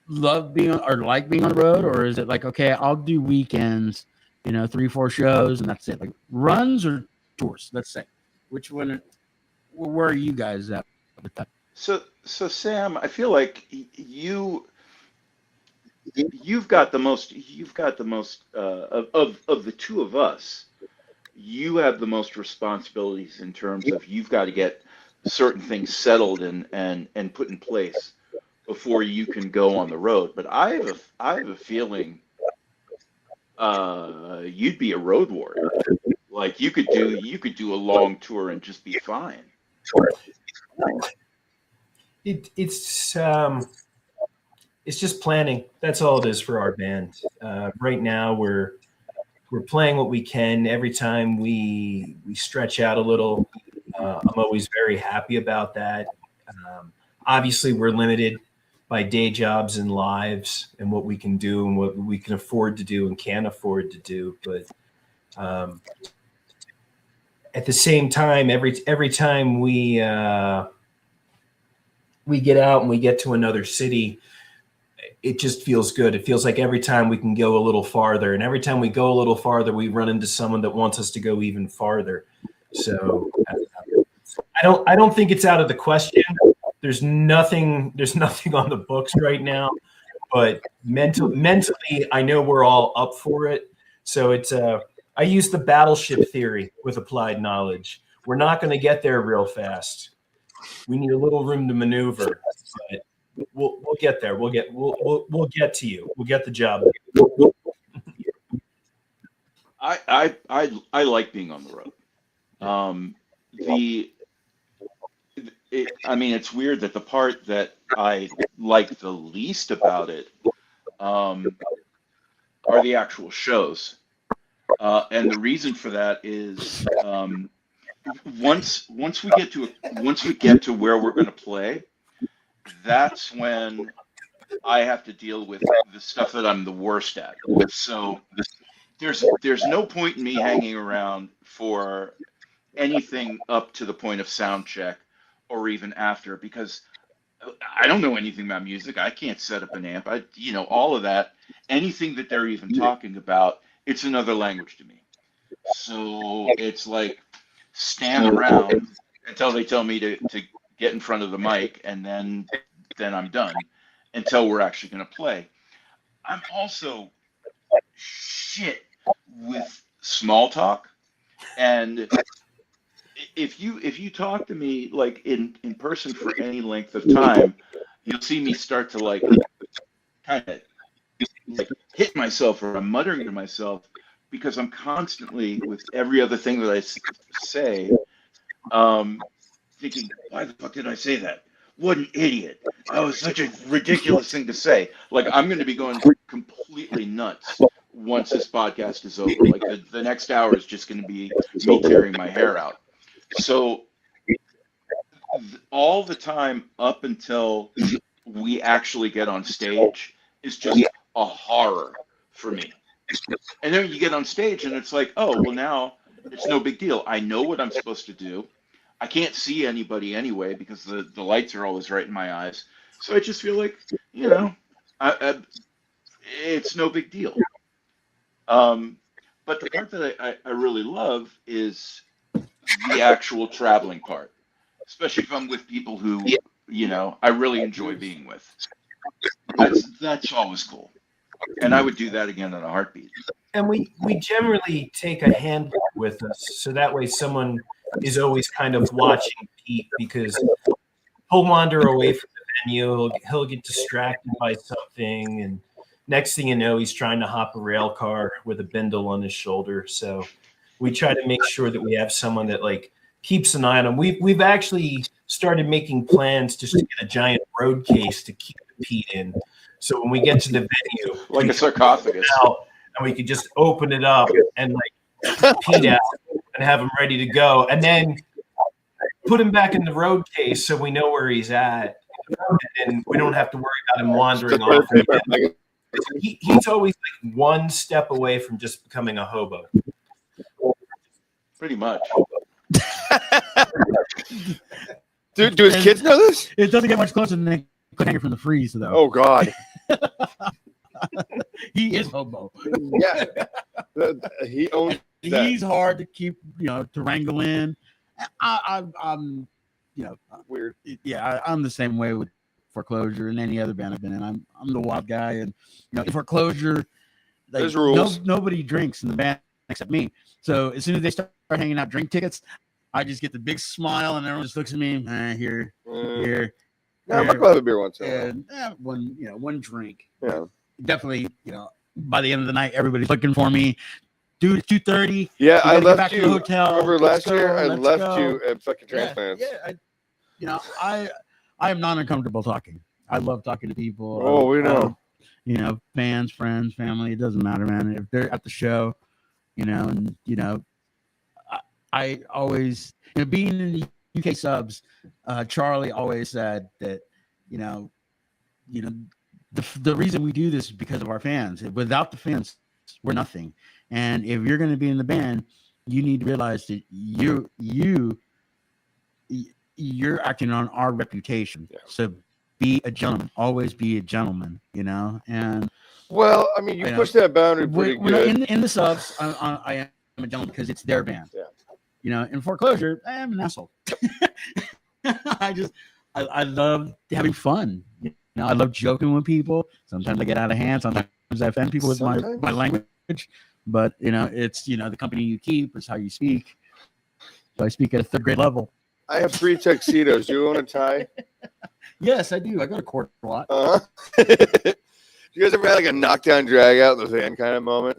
love being like being on the road, or is it like, okay, I'll do weekends, 3-4 shows and that's it? Like runs or tours, let's say. Which one? Where are you guys at with that? So Sam, I feel like you've got the most of the two of us. You have the most responsibilities in terms of you've got to get certain things settled and put in place before you can go on the road. But I have a feeling you'd be a road warrior. Like you could do a long tour and just be fine. It's just planning. That's all it is for our band. Right now we're playing what we can. Every time we stretch out a little, I'm always very happy about that. Obviously we're limited by day jobs and lives and what we can do and what we can afford to do and can't afford to do. But at the same time, every time we get out and we get to another city, it just feels good. It feels like every time we can go a little farther, and every time we go a little farther, we run into someone that wants us to go even farther. So I don't think it's out of the question there's nothing on the books right now, but mentally, I know we're all up for it. So it's I use the battleship theory with applied knowledge. We're not going to get there real fast. We need a little room to maneuver, but we'll get there. We'll get to you. We'll get the job. I like being on the road. I mean, it's weird that the part that I like the least about it are the actual shows, and the reason for that is once we get to where we're going to play, that's when I have to deal with the stuff that I'm the worst at. So there's no point in me hanging around for anything up to the point of sound check or even after, because I don't know anything about music. I can't set up an amp. All of that, anything that they're even talking about, it's another language to me. So it's like stand around until they tell me to get in front of the mic, and then I'm done until we're actually going to play. I'm also shit with small talk, and if you talk to me like in person for any length of time, you'll see me start to like kind of like hit myself, or I'm muttering to myself, because I'm constantly, with every other thing that I say, thinking, why the fuck did I say that? What an idiot. That was such a ridiculous thing to say. Like, I'm going to be going completely nuts once this podcast is over. Like, the next hour is just going to be me tearing my hair out. So all the time up until we actually get on stage is just a horror for me. And then you get on stage and it's like, oh, well, now it's no big deal. I know what I'm supposed to do. I can't see anybody anyway because the lights are always right in my eyes. So I just feel like, it's no big deal. But the part that I really love is the actual traveling part, especially if I'm with people who, I really enjoy being with. That's always cool. And I would do that again in a heartbeat. And we generally take a handbook with us, so that way someone is always kind of watching Pete, because he'll wander away from the venue. He'll get distracted by something, and next thing you know, he's trying to hop a rail car with a bindle on his shoulder. So we try to make sure that we have someone that like keeps an eye on him. We've actually started making plans just to get a giant road case to keep Pete in. So when we get to the venue, like a sarcophagus, and we could just open it up and like Pete out and have him ready to go, and then put him back in the road case so we know where he's at, and we don't have to worry about him wandering off. He's always like one step away from just becoming a hobo. Pretty much. Do his kids know this? It doesn't get much closer than they could hang from the freeze, though. Oh God. He is hobo. Yeah. He owns that. He's hard to keep, to wrangle in. I'm weird. Yeah, I'm the same way with Foreclosure and any other band I've been in. I'm the wild guy, and in Foreclosure, like, there's rules. Nobody drinks in the band except me. So as soon as they start hanging out drink tickets, I just get the big smile, and everyone just looks at me. Here. Yeah, I'll have a beer once in a while. One drink. Yeah. Definitely, by the end of the night, everybody's looking for me. Dude, it's 2:30. Yeah, I left back you. To the hotel. Remember last year, I left you at fucking Transplants. Yeah. I am not uncomfortable talking. I love talking to people. Oh, we know. Fans, friends, family. It doesn't matter, man. If they're at the show, I always, being in the UK subs, Charlie always said that, the reason we do this is because of our fans. Without the fans, we're nothing. And if you're going to be in the band, you need to realize that you're acting on our reputation. Yeah. So be a gentleman. Always be a gentleman. And well, I mean, you push that boundary pretty good. In the subs, I am a gentleman because it's their band. Yeah. In Foreclosure, I am an asshole. I love having fun. You know, I love joking with people. Sometimes I get out of hand. Sometimes I offend people with my language. But you know, it's the company you keep is how you speak. So I speak at a third grade level. I have 3 tuxedos. You own a tie? Yes, I do. I go to court a lot. You guys ever had like a knockdown, drag out in the van kind of moment?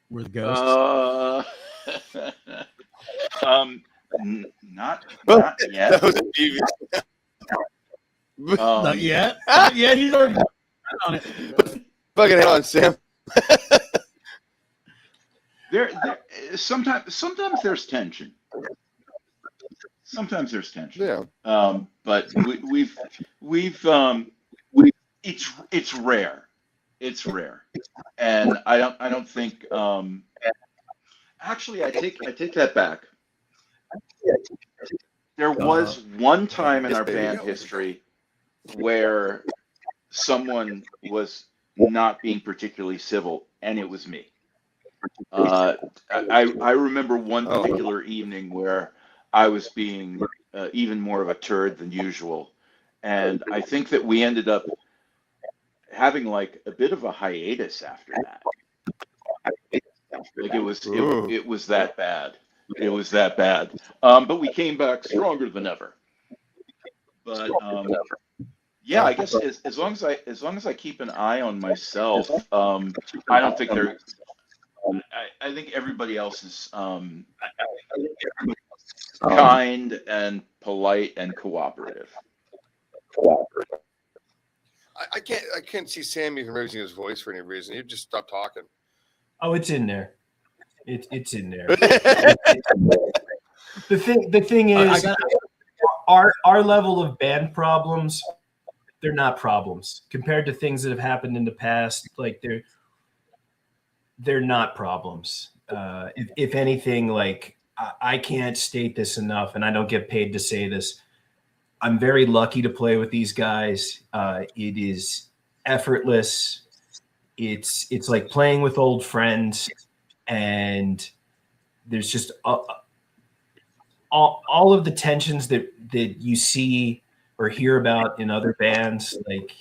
With ghosts? Not yet. That was a devious. Not yet. Not yet. He's already on it. Fucking hell on, Sam. Sometimes there's tension. Sometimes there's tension. Yeah. But it's rare. It's rare. And I don't think actually I take that back. There was one time in our band history where someone was not being particularly civil, and it was me. I remember one particular evening where I was being even more of a turd than usual, and I think that we ended up having like a bit of a hiatus after that. Like it was that bad. It was that bad. But we came back stronger than ever. But yeah, I guess as long as I keep an eye on myself, I don't think they're. I think everybody else is kind and polite and cooperative. I can't see Sam even raising his voice for any reason. He'd just stop talking. Oh, it's in there. It's in there. The thing is, our level of band problems, they're not problems compared to things that have happened in the past. Like they're not problems. If anything, like I can't state this enough, and I don't get paid to say this. I'm very lucky to play with these guys. It is effortless. It's like playing with old friends, and there's just all of the tensions that you see or hear about in other bands. Like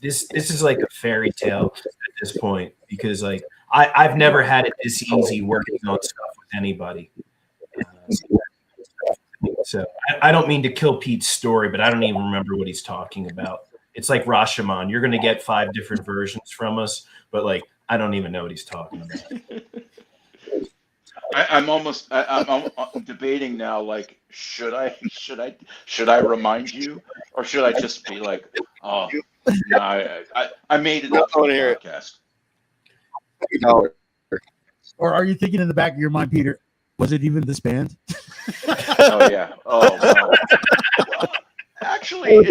this is like a fairy tale at this point, because like I've never had it this easy working on stuff with anybody. So I don't mean to kill Pete's story, but I don't even remember what he's talking about. It's like Rashomon. You're going to get 5 different versions from us, but like I don't even know what he's talking about. I'm debating now. Like, should I remind you, or should I just be like, oh, no, I made it up on the podcast. Or are you thinking in the back of your mind, Peter? Was it even this band? Oh yeah. Oh no. Well, actually, I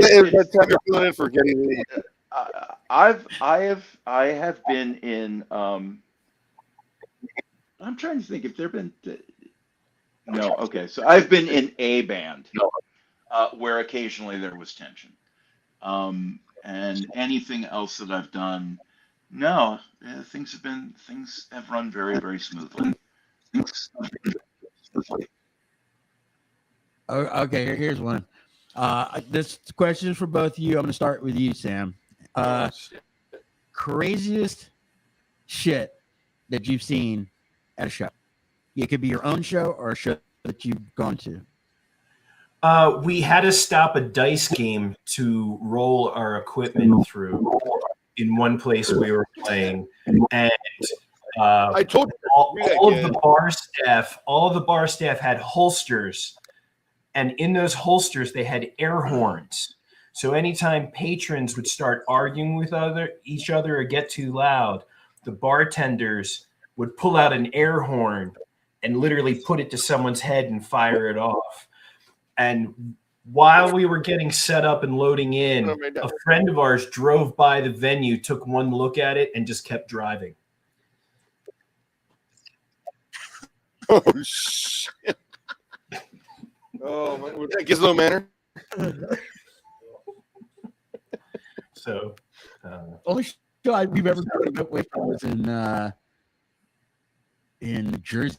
have been in. I'm trying to think if there've been. No. Okay. So I've been in a band where occasionally there was tension, and anything else that I've done, no, things have run very, very smoothly. Okay, here's one. This question is for both of you. I'm going to start with you, Sam. Craziest shit that you've seen at a show. It could be your own show or a show that you've gone to. We had to stop a dice game to roll our equipment through in one place we were playing, and I told you all of the bar staff had holsters, and in those holsters they had air horns. So anytime patrons would start arguing with each other or get too loud, the bartenders would pull out an air horn and literally put it to someone's head and fire it off. And while we were getting set up and loading in, a friend of ours drove by the venue, took one look at it, and just kept driving. Oh shit! Oh, was that Gizz Manor? So, only show we've ever gone away from was in Jersey.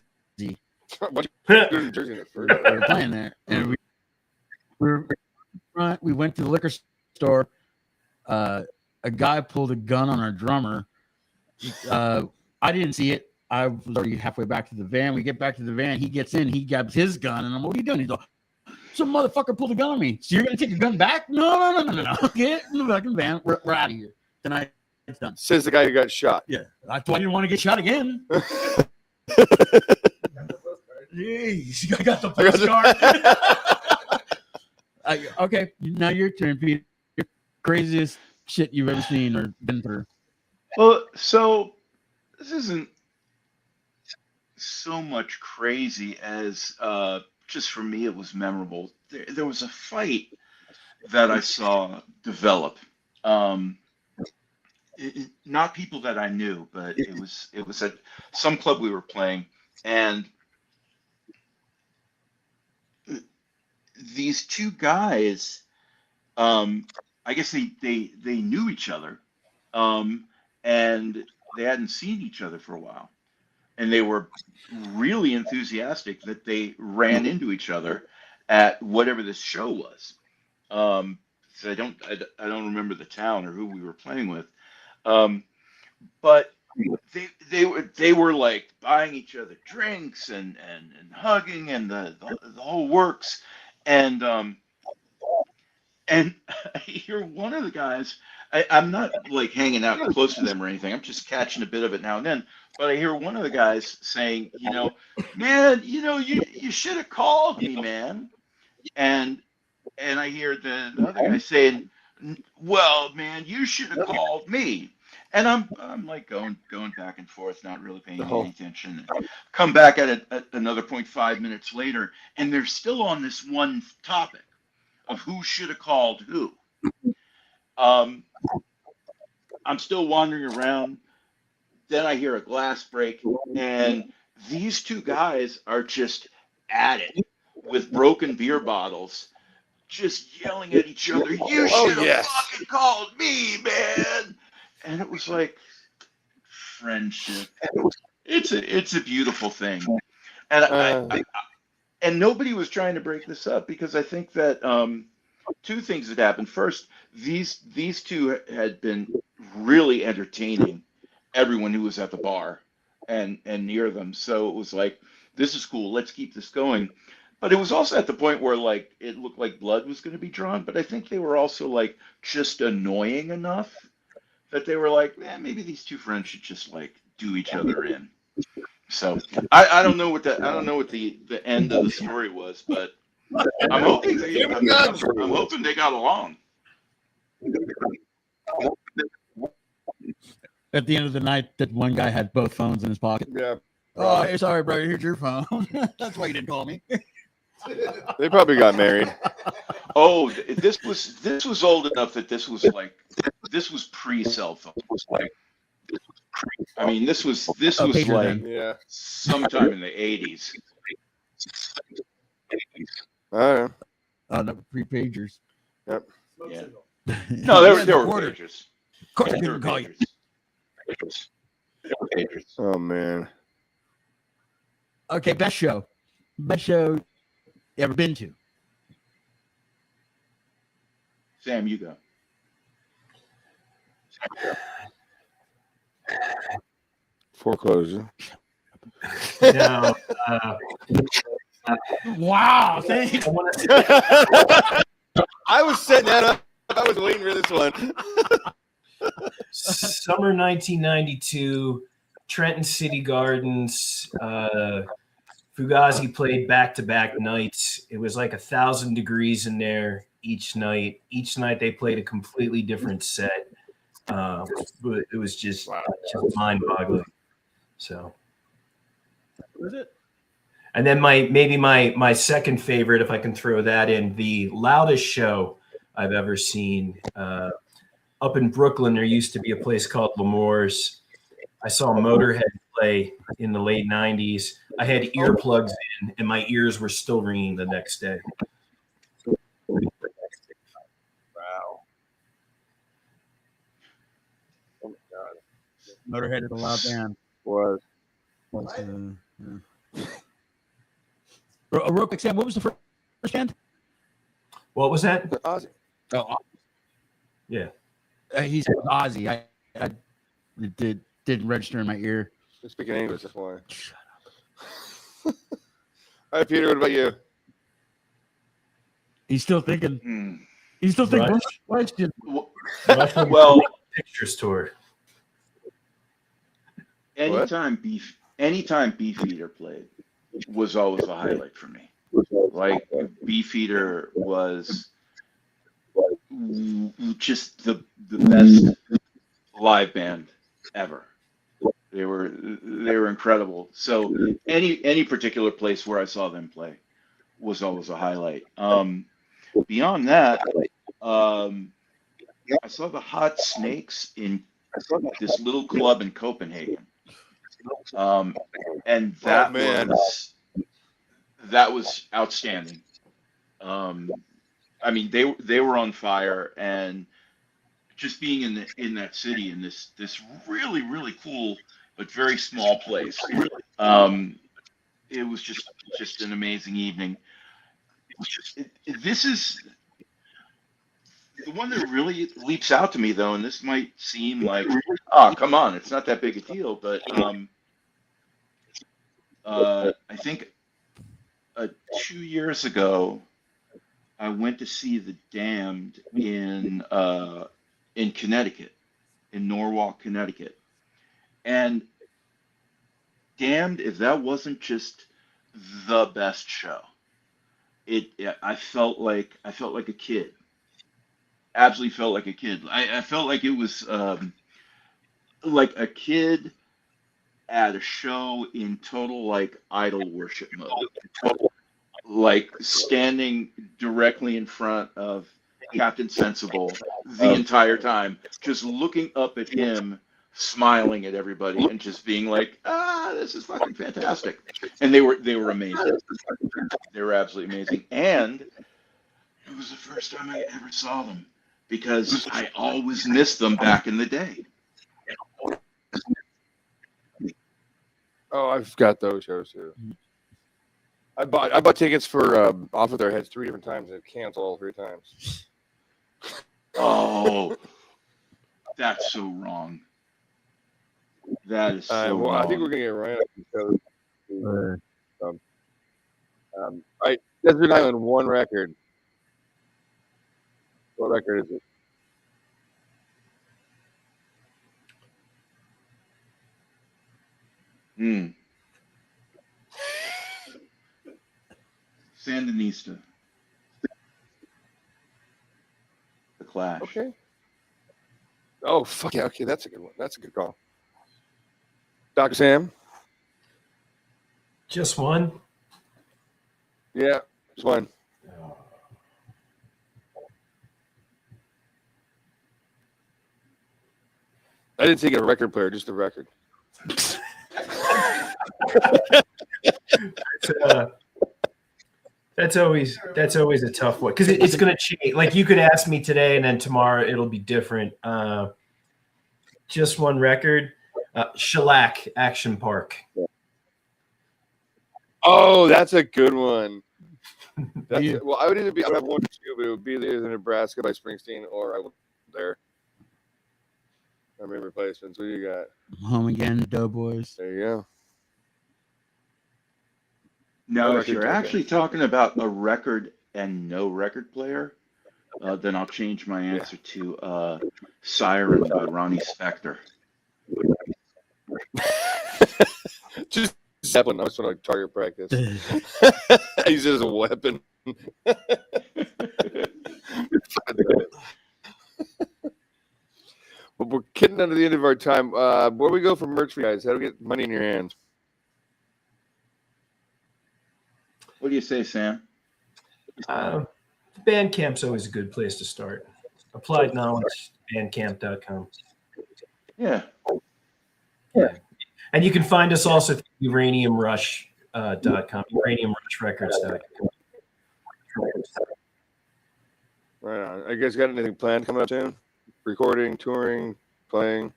What in Jersey? We were playing there, and We went to the liquor store. A guy pulled a gun on our drummer. I didn't see it. I was already halfway back to the van. We get back to the van. He gets in. He grabs his gun, and I'm, what are you doing? He's like, some motherfucker pulled a gun on me. So you're gonna take your gun back? No. Get in the fucking van. We're out of here tonight. It's done. Says the guy who got shot. Yeah, that's why I didn't want to get shot again. Jeez, I got the postcard. Okay, now your turn, Peter. Your craziest shit you've ever seen or been through. Well, so this isn't so much crazy as just for me, it was memorable. There was a fight that I saw develop. Not people that I knew, but it was at some club we were playing, and these two guys, I guess they knew each other, and they hadn't seen each other for a while, and they were really enthusiastic that they ran into each other at whatever this show was. So I don't remember the town or who we were playing with, but they were like buying each other drinks and hugging and the whole works, and I hear one of the guys. I'm not like hanging out close to them or anything. I'm just catching a bit of it now and then. But I hear one of the guys saying, man, you should have called me, man. And I hear the other guy saying, well, man, you should have called me. And I'm like going back and forth, not really paying any attention. And come back at another point 5 minutes later, and they're still on this one topic of who should have called who. I'm still wandering around. Then I hear a glass break, and these two guys are just at it with broken beer bottles, just yelling at each other. You should have fucking called me, man. And it was like friendship. It's a beautiful thing, and and nobody was trying to break this up, because I think that two things had happened. First, these two had been really entertaining everyone who was at the bar and near them. So it was like, this is cool. Let's keep this going. But it was also at the point where like it looked like blood was going to be drawn. But I think they were also like just annoying enough that they were like, maybe these two friends should just like do each other in. So I don't know what the end of the story was, but I'm hoping they got along. At the end of the night, that one guy had both phones in his pocket. Yeah. Oh, hey, sorry, brother. Here's your phone. That's why you didn't call me. They probably got married. Oh, this was old enough that this was pre-cell phone. I mean, this was like sometime in the 80s. Oh, the pre-pagers. Yep. Yeah. No, there were pagers. Of course, I didn't call you. Oh man. Okay, best show you ever been to? Sam, you go. Foreclosure. No. Wow, thanks. I was setting that up. I was waiting for this one. Summer 1992, Trenton City Gardens. Fugazi played back-to-back nights. It was like 1,000 degrees in there each night. Each night they played a completely different set. It was just mind-boggling. So, Was it? and then my second favorite, if I can throw that in, the loudest show I've ever seen. Up in Brooklyn, there used to be a place called L'Amour's. I saw Motorhead play in the late 90s. I had earplugs in, and my ears were still ringing the next day. Wow. Oh my God. Motorhead is a loud band. Was. Real quick, Sam, what was the first band? What was that? Ozzy. Oh, Yeah. he said Ozzy. I didn't register in my ear. You're speaking English, that's why. Shut up. All right, Peter, what about you? He's still thinking. Hmm. He's still thinking. Rush Well, Pictures tour. anytime Beefeater played was always a highlight for me. Like Beefeater was just the best live band ever. They were incredible. So any particular place where I saw them play was always a highlight. Beyond that, I saw the Hot Snakes in this little club in Copenhagen, and that was outstanding. I mean, they were on fire, and just being in that city in this really really cool but very small place. It was just an amazing evening. This is the one that really leaps out to me, though, and this might seem like, oh, come on, it's not that big a deal, but I think 2 years ago, I went to see the Damned in Connecticut, in Norwalk, Connecticut, and Damned, if that wasn't just the best show, I felt like a kid. Absolutely felt like a kid. I felt like it was like a kid at a show in total like idol worship mode, like standing directly in front of Captain Sensible the entire time, just looking up at him, smiling at everybody, and just being like, this is fucking fantastic. And they were amazing. They were absolutely amazing. And it was the first time I ever saw them, because I always missed them back in the day. Oh, I've got those shows too. I bought tickets for Off With Their Heads 3 different times and canceled all 3 times. Oh, that's so wrong. That is so wrong. I think we're gonna get right up to Desert Island, one record. What record is it? Sandinista. The Clash. Okay. Oh, fuck yeah. Okay, that's a good one. That's a good call. Dr. Sam? Just one? Yeah, just one. I didn't take a record player, just a record. That's always a tough one, because it's going to change. Like, you could ask me today, and then tomorrow it'll be different. Just one record. Shellac Action Park. Oh, that's a good one. Well, I would have one or two, but it would be either Nebraska by Springsteen or I went there. I remember replacements. What do you got? Home Again, Doughboys. There you go. Now, if you're actually talking about a record and no record player, then I'll change my answer to Siren by Ronnie Spector. Just Zeppelin. I was trying to target practice. I use it as a weapon. But we're getting under the end of our time. Where do we go for merch for you guys? How do we get money in your hands? What do you say, Sam? Bandcamp's always a good place to start. Applied Knowledge, bandcamp.com. Yeah. And you can find us also at uraniumrush.com, uraniumrushrecords.com. Right on. You guys got anything planned coming up soon? Recording, touring, playing?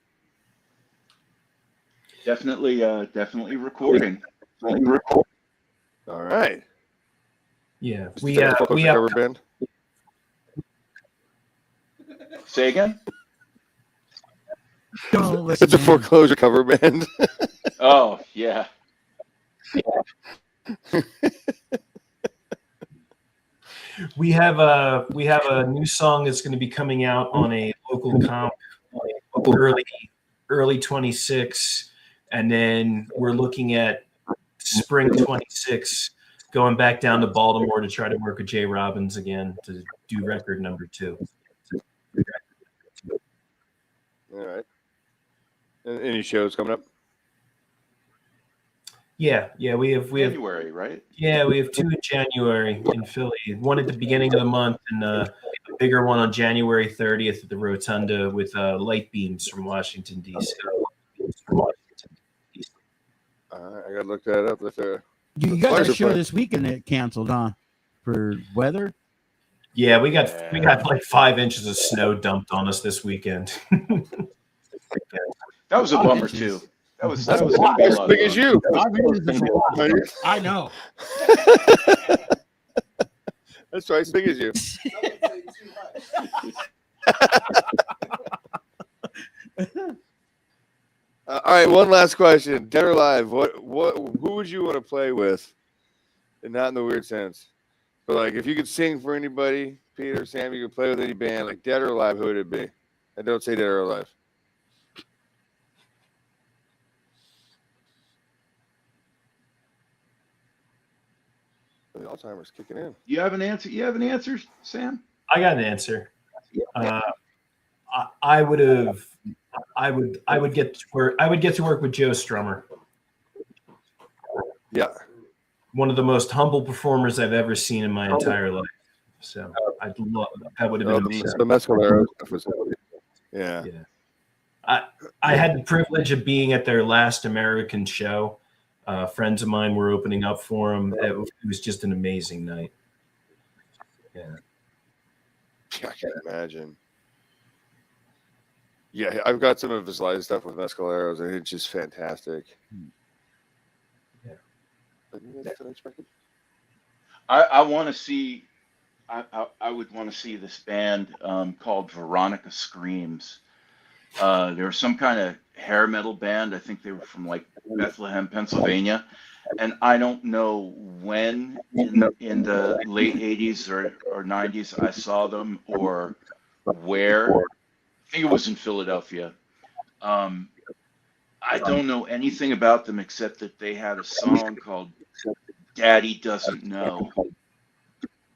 Definitely recording. All right. Yeah, we have cover band. Say again? Don't listen It's a to him. foreclosure cover band. Oh, yeah. We have a new song that's going to be coming out on a local comp early 26, and then we're looking at spring 26, going back down to Baltimore to try to work with Jay Robbins again to do record number 2. All right. Any shows coming up? Yeah, we have January, right? Yeah, we have 2 in January in Philly. One at the beginning of the month, and a bigger one on January 30th at the Rotunda with Light Beams from Washington, D.C. I got to look that up. You got a show this weekend that canceled, huh? For weather? Yeah, we got like 5 inches of snow dumped on us this weekend. That was a bummer too. That was going to be a As lot big of as fun. you. I know. That's twice as big as you. All right, one last question. Dead or alive, who would you want to play with? And not in the weird sense. But like if you could sing for anybody, Peter, Sam, you could play with any band, like dead or alive, who would it be? And don't say dead or alive. The Alzheimer's kicking in. You have an answer? You have an answer, Sam? I got an answer. I would get to work with Joe Strummer. Yeah. One of the most humble performers I've ever seen in my entire life. So I'd love that. Would have been amazing. The Mescalero stuff was yeah. I had the privilege of being at their last American show. Friends of mine were opening up for him. It was just an amazing night. Yeah. I can't imagine. Yeah, I've got some of his live stuff with Mescaleros, and it's just fantastic. Yeah. I want to see. I would want to see this band called Veronica Screams. They were some kind of hair metal band. I think they were from like Bethlehem, Pennsylvania. And I don't know when in the late 80s or 90s I saw them or where. I think it was in Philadelphia. I don't know anything about them except that they had a song called Daddy Doesn't Know.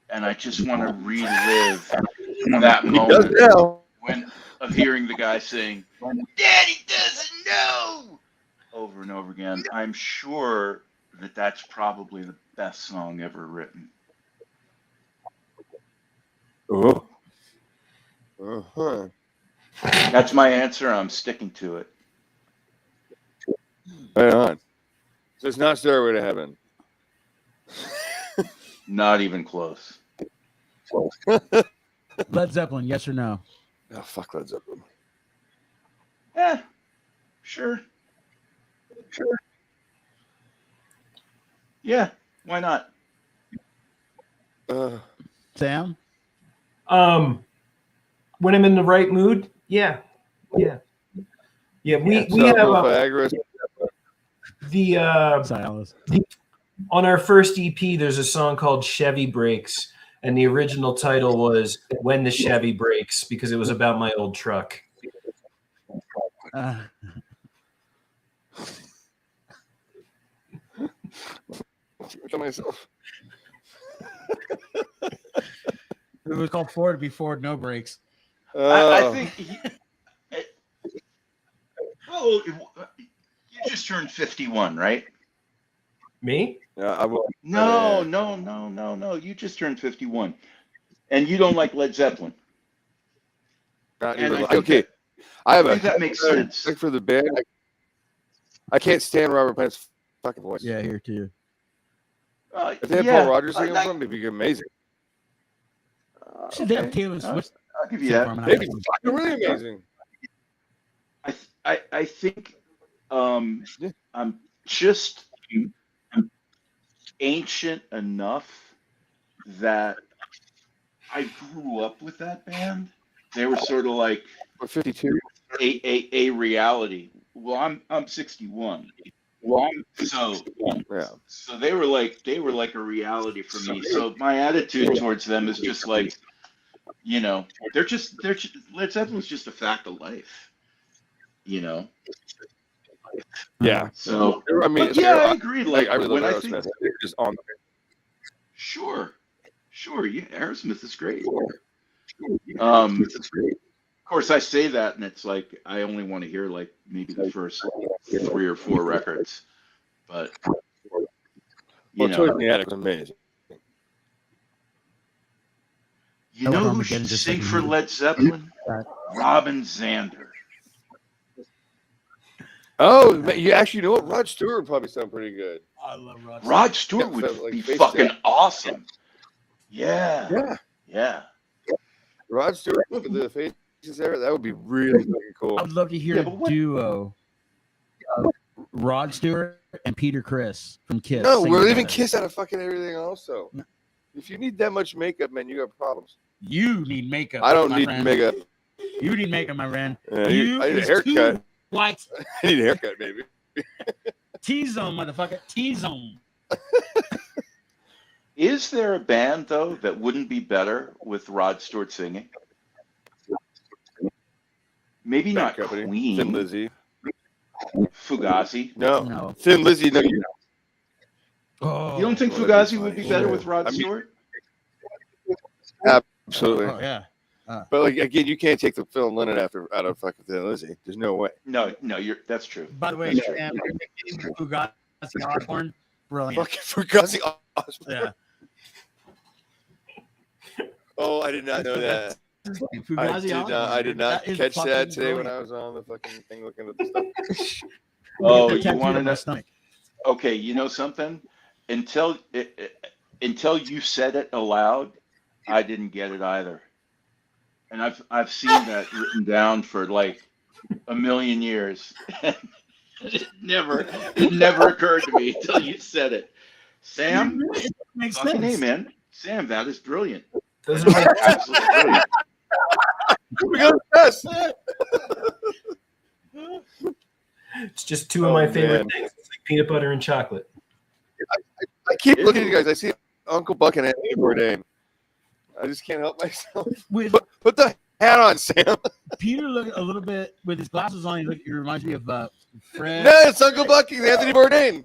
And I just want to relive that moment of hearing the guy sing, Daddy Doesn't Know, over and over again. I'm sure that that's probably the best song ever written. Oh. Uh-huh. That's my answer. I'm sticking to it. Right on. So it's not Stairway to Heaven. Not even close. Led Zeppelin, yes or no? Oh, fuck Led Zeppelin. Sure. Yeah, why not? Sam? When I'm in the right mood, yeah. We have on our first EP, there's a song called Chevy Breaks, and the original title was When the Chevy Breaks, because it was about my old truck. Myself. It was called Ford before No Brakes. I think you just turned 51, right? Me? Yeah, I will. No. You just turned 51, and you don't like Led Zeppelin. Okay, I think that makes sense. For the band, I can't stand Robert Plant's fucking voice. Yeah, here too. If they had Paul Rogers singing for them, it'd be amazing. Should they have Taylor Swift? I'll give you that. They'd be fucking really amazing. I think I'm just ancient enough that I grew up with that band, They were sort of like 52. a reality. Well, I'm 61. So Yeah. so they were like a reality for me. So my attitude towards them is just like, they're just Led Zeppelin's just a fact of life. Yeah. So I mean, but yeah, I agree. Like I really when love I think Aerosmith. They're just on. sure, yeah, Aerosmith is great. Of course, I say that, and it's like I only want to hear like maybe the first 3 or 4 records, but Toys in the Attic is amazing. You know who should sing for Led Zeppelin? Robin Zander. Oh, you actually know what? Rod Stewart would probably sound pretty good. I love Rod. Rod Stewart would be fucking awesome. Yeah. Rod Stewart with the faces there, that would be really fucking cool. I would love to hear a duo. Rod Stewart and Peter Criss from Kiss. No, we're leaving Kiss out of fucking everything also. No. If you need that much makeup, man, you got problems. You need makeup. I don't need makeup. You need makeup, my friend. I need a haircut. White. I need a haircut, baby. T-zone, motherfucker. T-zone. Is there a band though that wouldn't be better with Rod Stewart singing? Maybe not Queen. Thin Lizzy. Fugazi. No. Thin Lizzy. No. Oh, you don't think Fugazi would be better with Rod Stewart? Absolutely. Oh, yeah. But like again, you can't take the Phil Lynott out of fucking Thin Lizzy. There's no way. No, that's true. By the way, Fugazi Osbourne, brilliant. Fucking Fugazi Osbourne. Yeah. Oh, I did not know that. I did not catch that today when I was on the fucking thing looking at the stuff. Oh, you want to know? Okay, you know something? Until you said it aloud, I didn't get it either. And I've seen that written down for like a million years. It never occurred to me until you said it. Sam, it makes fucking sense. hey, man. Sam, that is brilliant. Those are my Absolutely brilliant. We got this. It's just two of my favorite things. It's like peanut butter and chocolate. I keep looking at you guys. I see Uncle Buck and Anthony Bourdain. I just can't help myself. Put the hat on, Sam. Peter looked a little bit with his glasses on. He reminds me of Fred. No, it's Uncle Buck. He's Anthony Bourdain.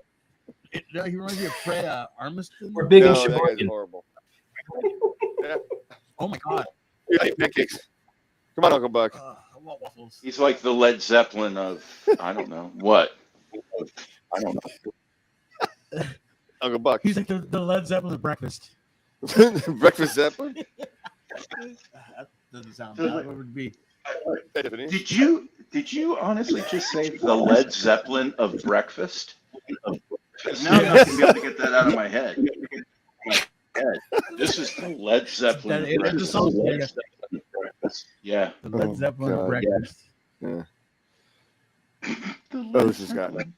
He reminds me of Fred Armiston. We're big in that guy's Sheboygan. horrible. Yeah. Oh my God. I eat pancakes. Come on, Uncle Buck. I want waffles. He's like the Led Zeppelin of I don't know what. I don't know. Uncle Buck. He's like the Led Zeppelin of breakfast. Breakfast Zeppelin? That doesn't sound bad. What would it be? Did you honestly just say the Led Zeppelin of breakfast? Because now I'm not gonna be able to get that out of my head. This is the Led Zeppelin of breakfast. Yeah. The Led Zeppelin of breakfast. Yeah. Oh, this has gotten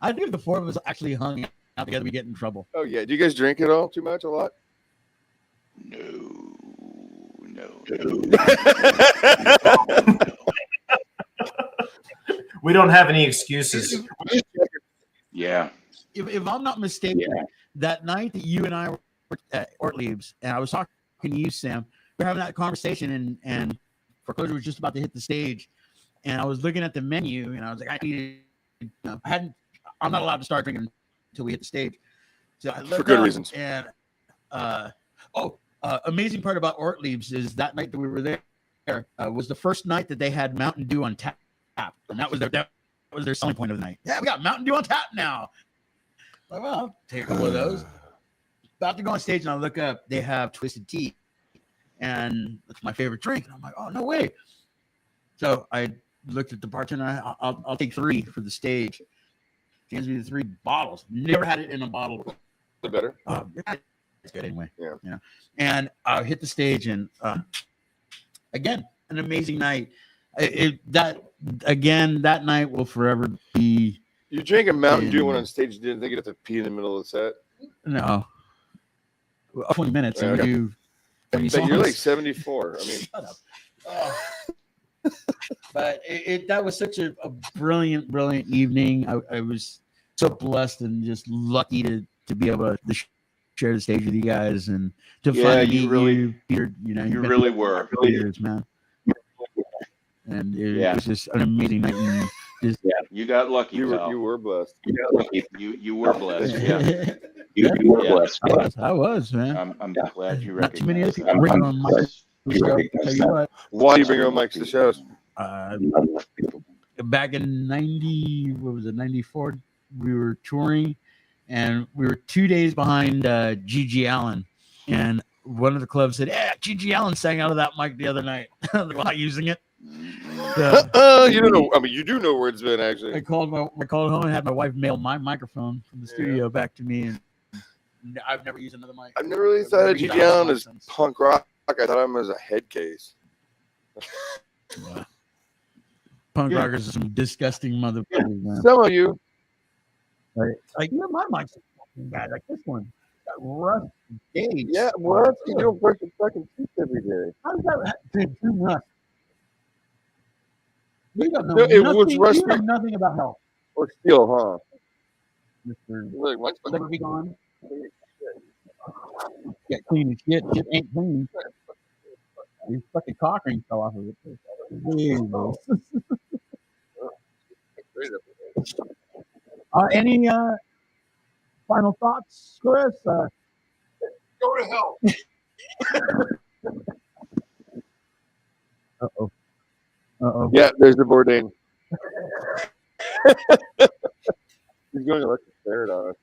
I think if the four of us actually hung out together, we get in trouble. Oh yeah. Do you guys drink at all? Too much? A lot? No. We don't have any excuses. Yeah. If I'm not mistaken, that night that you and I were at Ortlieb's, and I was talking to you, Sam, we were having that conversation, and Foreclosure was just about to hit the stage, and I was looking at the menu, and I was like, I'm not allowed to start drinking until we hit the stage. So I for good reasons. And amazing part about Ortlieb's is that night that we were there was the first night that they had Mountain Dew on tap, and that was their selling point of the night. Yeah, we got Mountain Dew on tap now. Like, well, I'll take a couple of those. About to go on stage, and I look up, they have Twisted Tea, and that's my favorite drink. And I'm like, oh, no way. So I looked at the bartender. I'll take 3 for the stage. She hands me the 3 bottles. Never had it in a bottle. Better. It's good anyway. Yeah. And I hit the stage, and again, an amazing night. That night will forever be. You drank a Mountain Dew one on stage. You didn't think you'd have to pee in the middle of the set? No. 20 minutes. Yeah, And okay. do You're like 74. I mean, shut up. But that was such a brilliant evening. I was so blessed and just lucky to be able to share the stage with you guys and to finally meet you, Peter. You really were. Years, man. And it was just an amazing night. You got lucky. You pal. were blessed. You were blessed. Yeah. You were blessed. I was, man. I'm glad you Not too many recognized other people bring on mics to the show. Tell you what. Why do you bring your own mics to shows? Back in 94, we were touring, and we were 2 days behind Gigi Allen, and one of the clubs said, "Yeah, Gigi Allen sang out of that mic the other night." They're not using it. So, You don't know. I mean, you do know where it's been actually. I called home and had my wife mail my microphone from the studio back to me, and I've never used another mic. I've never really thought of Gigi Allen as punk rock. I thought of him as a head case. Yeah. Punk rockers are some disgusting motherfuckers, man. Some of you. Like my mic's fucking bad. Like this one. Got rust gauge. Yeah, what? You don't brush your fucking teeth every day. How does that happen? Too rust. You don't know It was rusty. You know nothing about health. Or steel, huh? Mr. Look, mine's fucking- Never be gone. Get clean as shit. Shit ain't clean. Your fucking cock ring fell off of it. Any final thoughts, Chris? Go to hell. Uh-oh. Yeah, there's the Bourdain. He's going to let the ferret on us.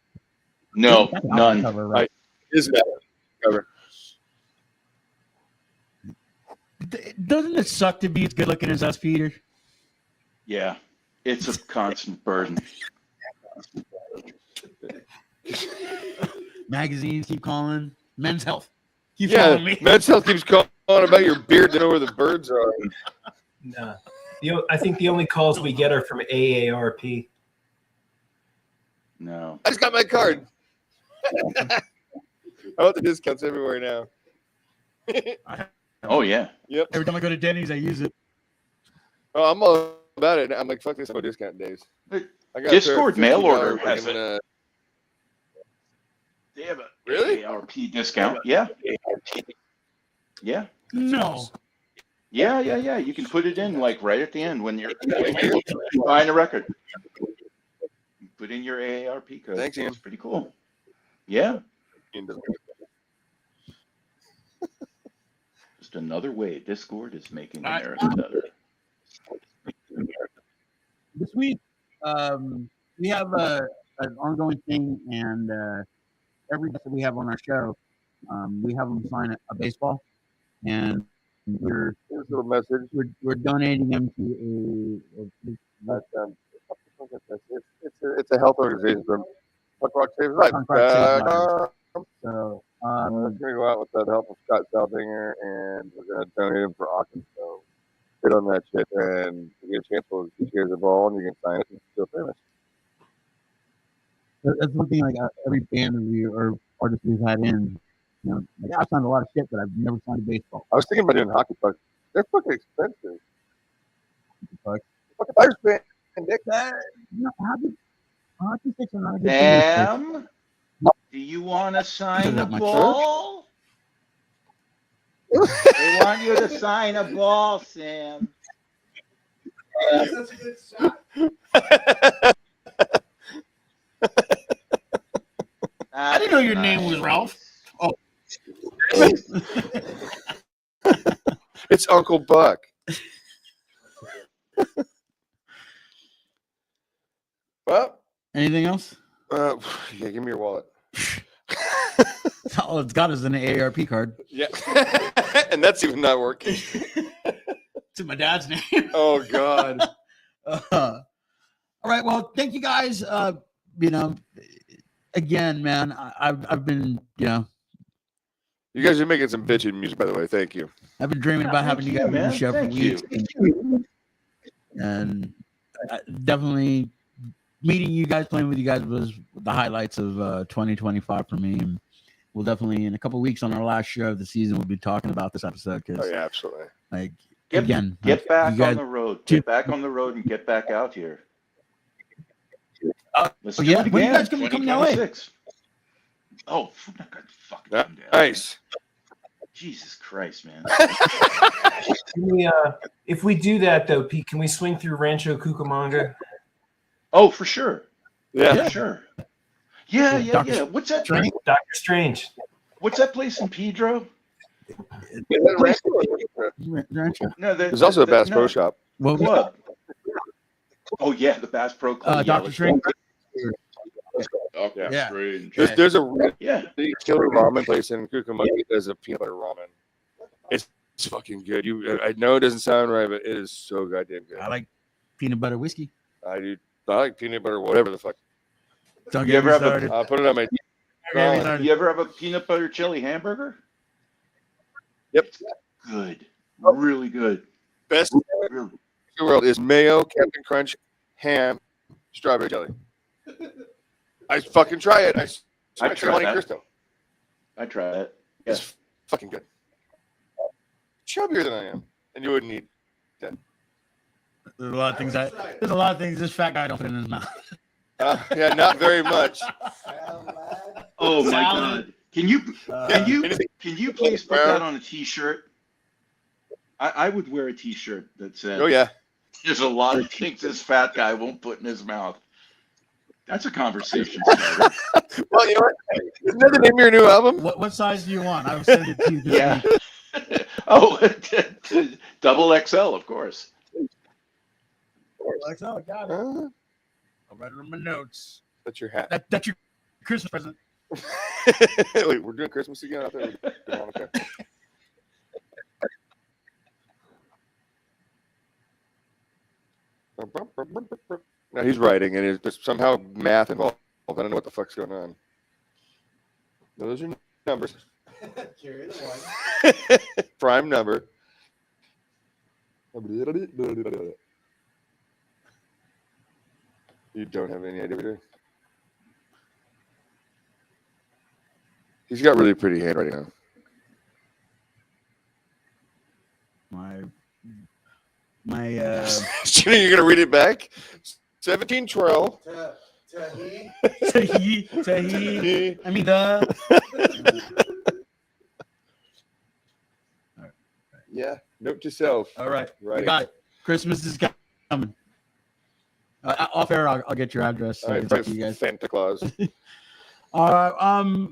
No, none. Cover, right? Is that cover? Doesn't it suck to be as good looking as us, Peter? Yeah, it's a constant burden. Magazines keep calling. Men's Health keep calling me. Men's Health keeps calling about your beard to know where the birds are. No. I think the only calls we get are from AARP. No. I just got my card. I want the discounts everywhere now. Oh, yeah. Yep. Every time I go to Denny's, I use it. Oh, I'm all about it. I'm like, fuck this, no discount days. I got Discord mail order has fucking, it. They have a Really? AARP discount. Yeah. Yeah. No. Yeah. You can put it in like right at the end when you're buying a record. You put in your AARP code. Thanks, Ian. It's pretty cool. Yeah. Just another way Discord is making America better. This week, we have an ongoing thing, and every guest that we have on our show, we have them sign a baseball, and we're donating them to it's a health organization from Punk Rock Saves Life. So we're going to go out with the help of Scott Saldinger, and we're going to donate them for auction. So hit on that shit, and you get a chance to get you guys a ball, and you can sign it and still famous. That's one thing. Like every band or artist we've had in, like I've signed a lot of shit, but I've never signed a baseball. I was thinking about doing hockey pucks. They're fucking expensive. Fucking Irish band, Dick. Hockey sticks are not a good Sam, do you want to sign a ball? They want you to sign a ball, Sam. That's a good shot. I didn't know your name was Ralph. Oh. It's Uncle Buck. Well, anything else? Yeah, give me your wallet. All it's got is an AARP card. Yeah, and that's even not working. To my dad's name. Oh God. All right. Well, thank you guys. Again, man, I've been, You guys are making some bitchin' music, by the way. Thank you. I've been dreaming about having you guys on the show for weeks. And definitely meeting you guys, playing with you guys was the highlights of 2025 for me. And we'll definitely, in a couple of weeks on our last show of the season, we'll be talking about this episode. Oh yeah, absolutely. Like, Get back guys, on the road. Get back on the road and get back out here. Let's do it again. When are you guys going to come to LA? Oh, fucking nice. Jesus Christ, man. If we do that, though, Pete, can we swing through Rancho Cucamonga? Oh, for sure. Yeah, for sure. Yeah. What's that? Dr. Strange. What's that place in Pedro? No, there's also a Bass Pro Shop. What? Oh yeah, the Bass Pro Club. Dr. Strange. Yeah. Strange. There's a really killer ramen place in Cucamonga that does a peanut butter ramen. It's fucking good. I know it doesn't sound right, but it is so goddamn good. I like peanut butter whiskey. I do. I like peanut butter, whatever the fuck. Don't get me started. I'll put it on my. You ever have a peanut butter chili hamburger? Yep. Good. Really good. Best in the world is mayo, Captain Crunch, ham, strawberry jelly. I fucking try it. I try Monte Cristo. I try it. It's fucking good. Chubbier than I am, and you wouldn't eat that. There's a lot of things this fat guy don't fit in his mouth. Yeah, not very much. Oh my God! Can you please put that on a T-shirt? I would wear a T-shirt that said, "Oh yeah, there's a lot of things this fat guy won't put in his mouth." That's a conversation starter. Well, you know what? Isn't that the name of your new album? What size do you want? I will send it to you. Yeah. Oh, double XL, of course. XL, got it. I'll write it on my notes. That's your hat. That's your Christmas present. Wait, we're doing Christmas again? I thought okay. Now he's writing, and there's somehow math involved. I don't know what the fuck's going on. Those are numbers. Carry the one. Prime number. You don't have any idea what you're doing. He's got really pretty handwriting now. My You're gonna read it back? 1712. Tahi. I mean Yeah. Note to self. All right. Right. We got it. Christmas is coming. Off air, I'll get your address. So All I right, can talk to you guys. Santa Claus. All right.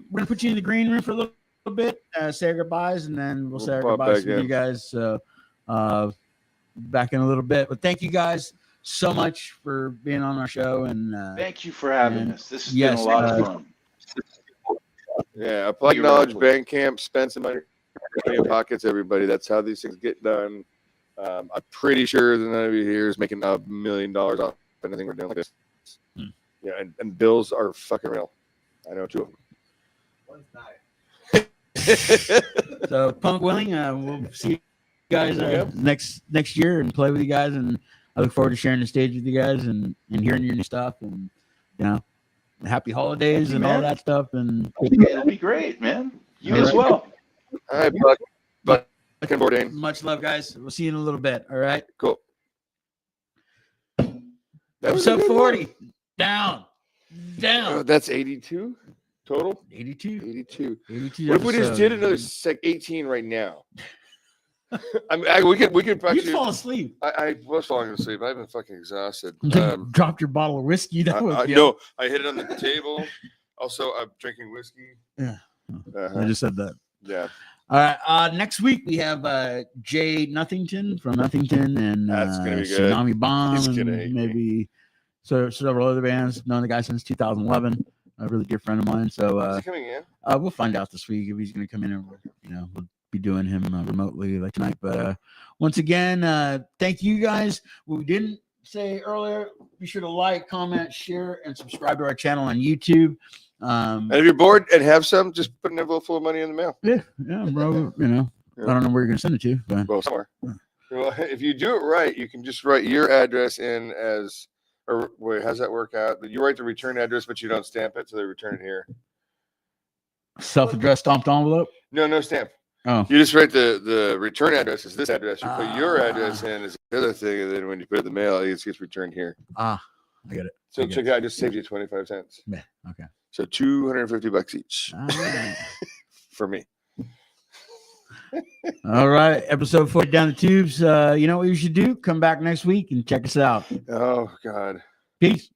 We're gonna put you in the green room for a little bit. Say our goodbyes, and then we'll say our goodbyes to you guys. So, back in a little bit. But thank you guys so much for being on our show, and thank you for having us. This has been a lot of fun. Yeah, Applied Knowledge Bandcamp. Spend some money in your pockets, everybody. That's how these things get done. I'm pretty sure that none of you here is making $1 million off anything we're doing like this. Yeah, and bills are fucking real. I know 2 of them. One's not. So, Punk Willing, we'll see you guys next year and play with you guys, and I look forward to sharing the stage with you guys and hearing your new stuff, and happy holidays and all that stuff. And it'll be great, man. You as well. All right, Buck and Bourdain. Much love, guys. We'll see you in a little bit. All right. Cool. Episode 40. Down. That's 82 total. 82. What if we just did another 18 right now? I mean, we could actually. You'd fall asleep. I was falling asleep. I've been fucking exhausted. Dropped your bottle of whiskey. No, I hit it on the table. Also, I'm drinking whiskey. Yeah. I just said that. Yeah. All right. Next week we have Jay Nothington from Nothington, and that's gonna be good. Tsunami Bomb, He's and gonna maybe several other bands. Known the guy since 2011. A really good friend of mine. So is he coming in? We'll find out this week if he's going to come in, and we'll be doing him remotely like tonight. But once again, thank you guys. What we didn't say earlier, be sure to like, comment, share, and subscribe to our channel on YouTube. And if you're bored and have some, just put an envelope full of money in the mail. Yeah, bro. I don't know where you're gonna send it to, but well, somewhere. Well, if you do it right, you can just write your address in as, or wait, how's that work out? You write the return address, but you don't stamp it, so they return it here. Self-addressed stamped envelope? No stamp. Oh. You just write the return address is this address. You put your address in as the other thing, and then when you put it in the mail, it gets returned here. I get it. So check it out. I just saved you 25 cents. Yeah. Okay. So $250 each All right. for me. All right. Episode 40 down the tubes. You know what you should do? Come back next week and check us out. Oh God. Peace.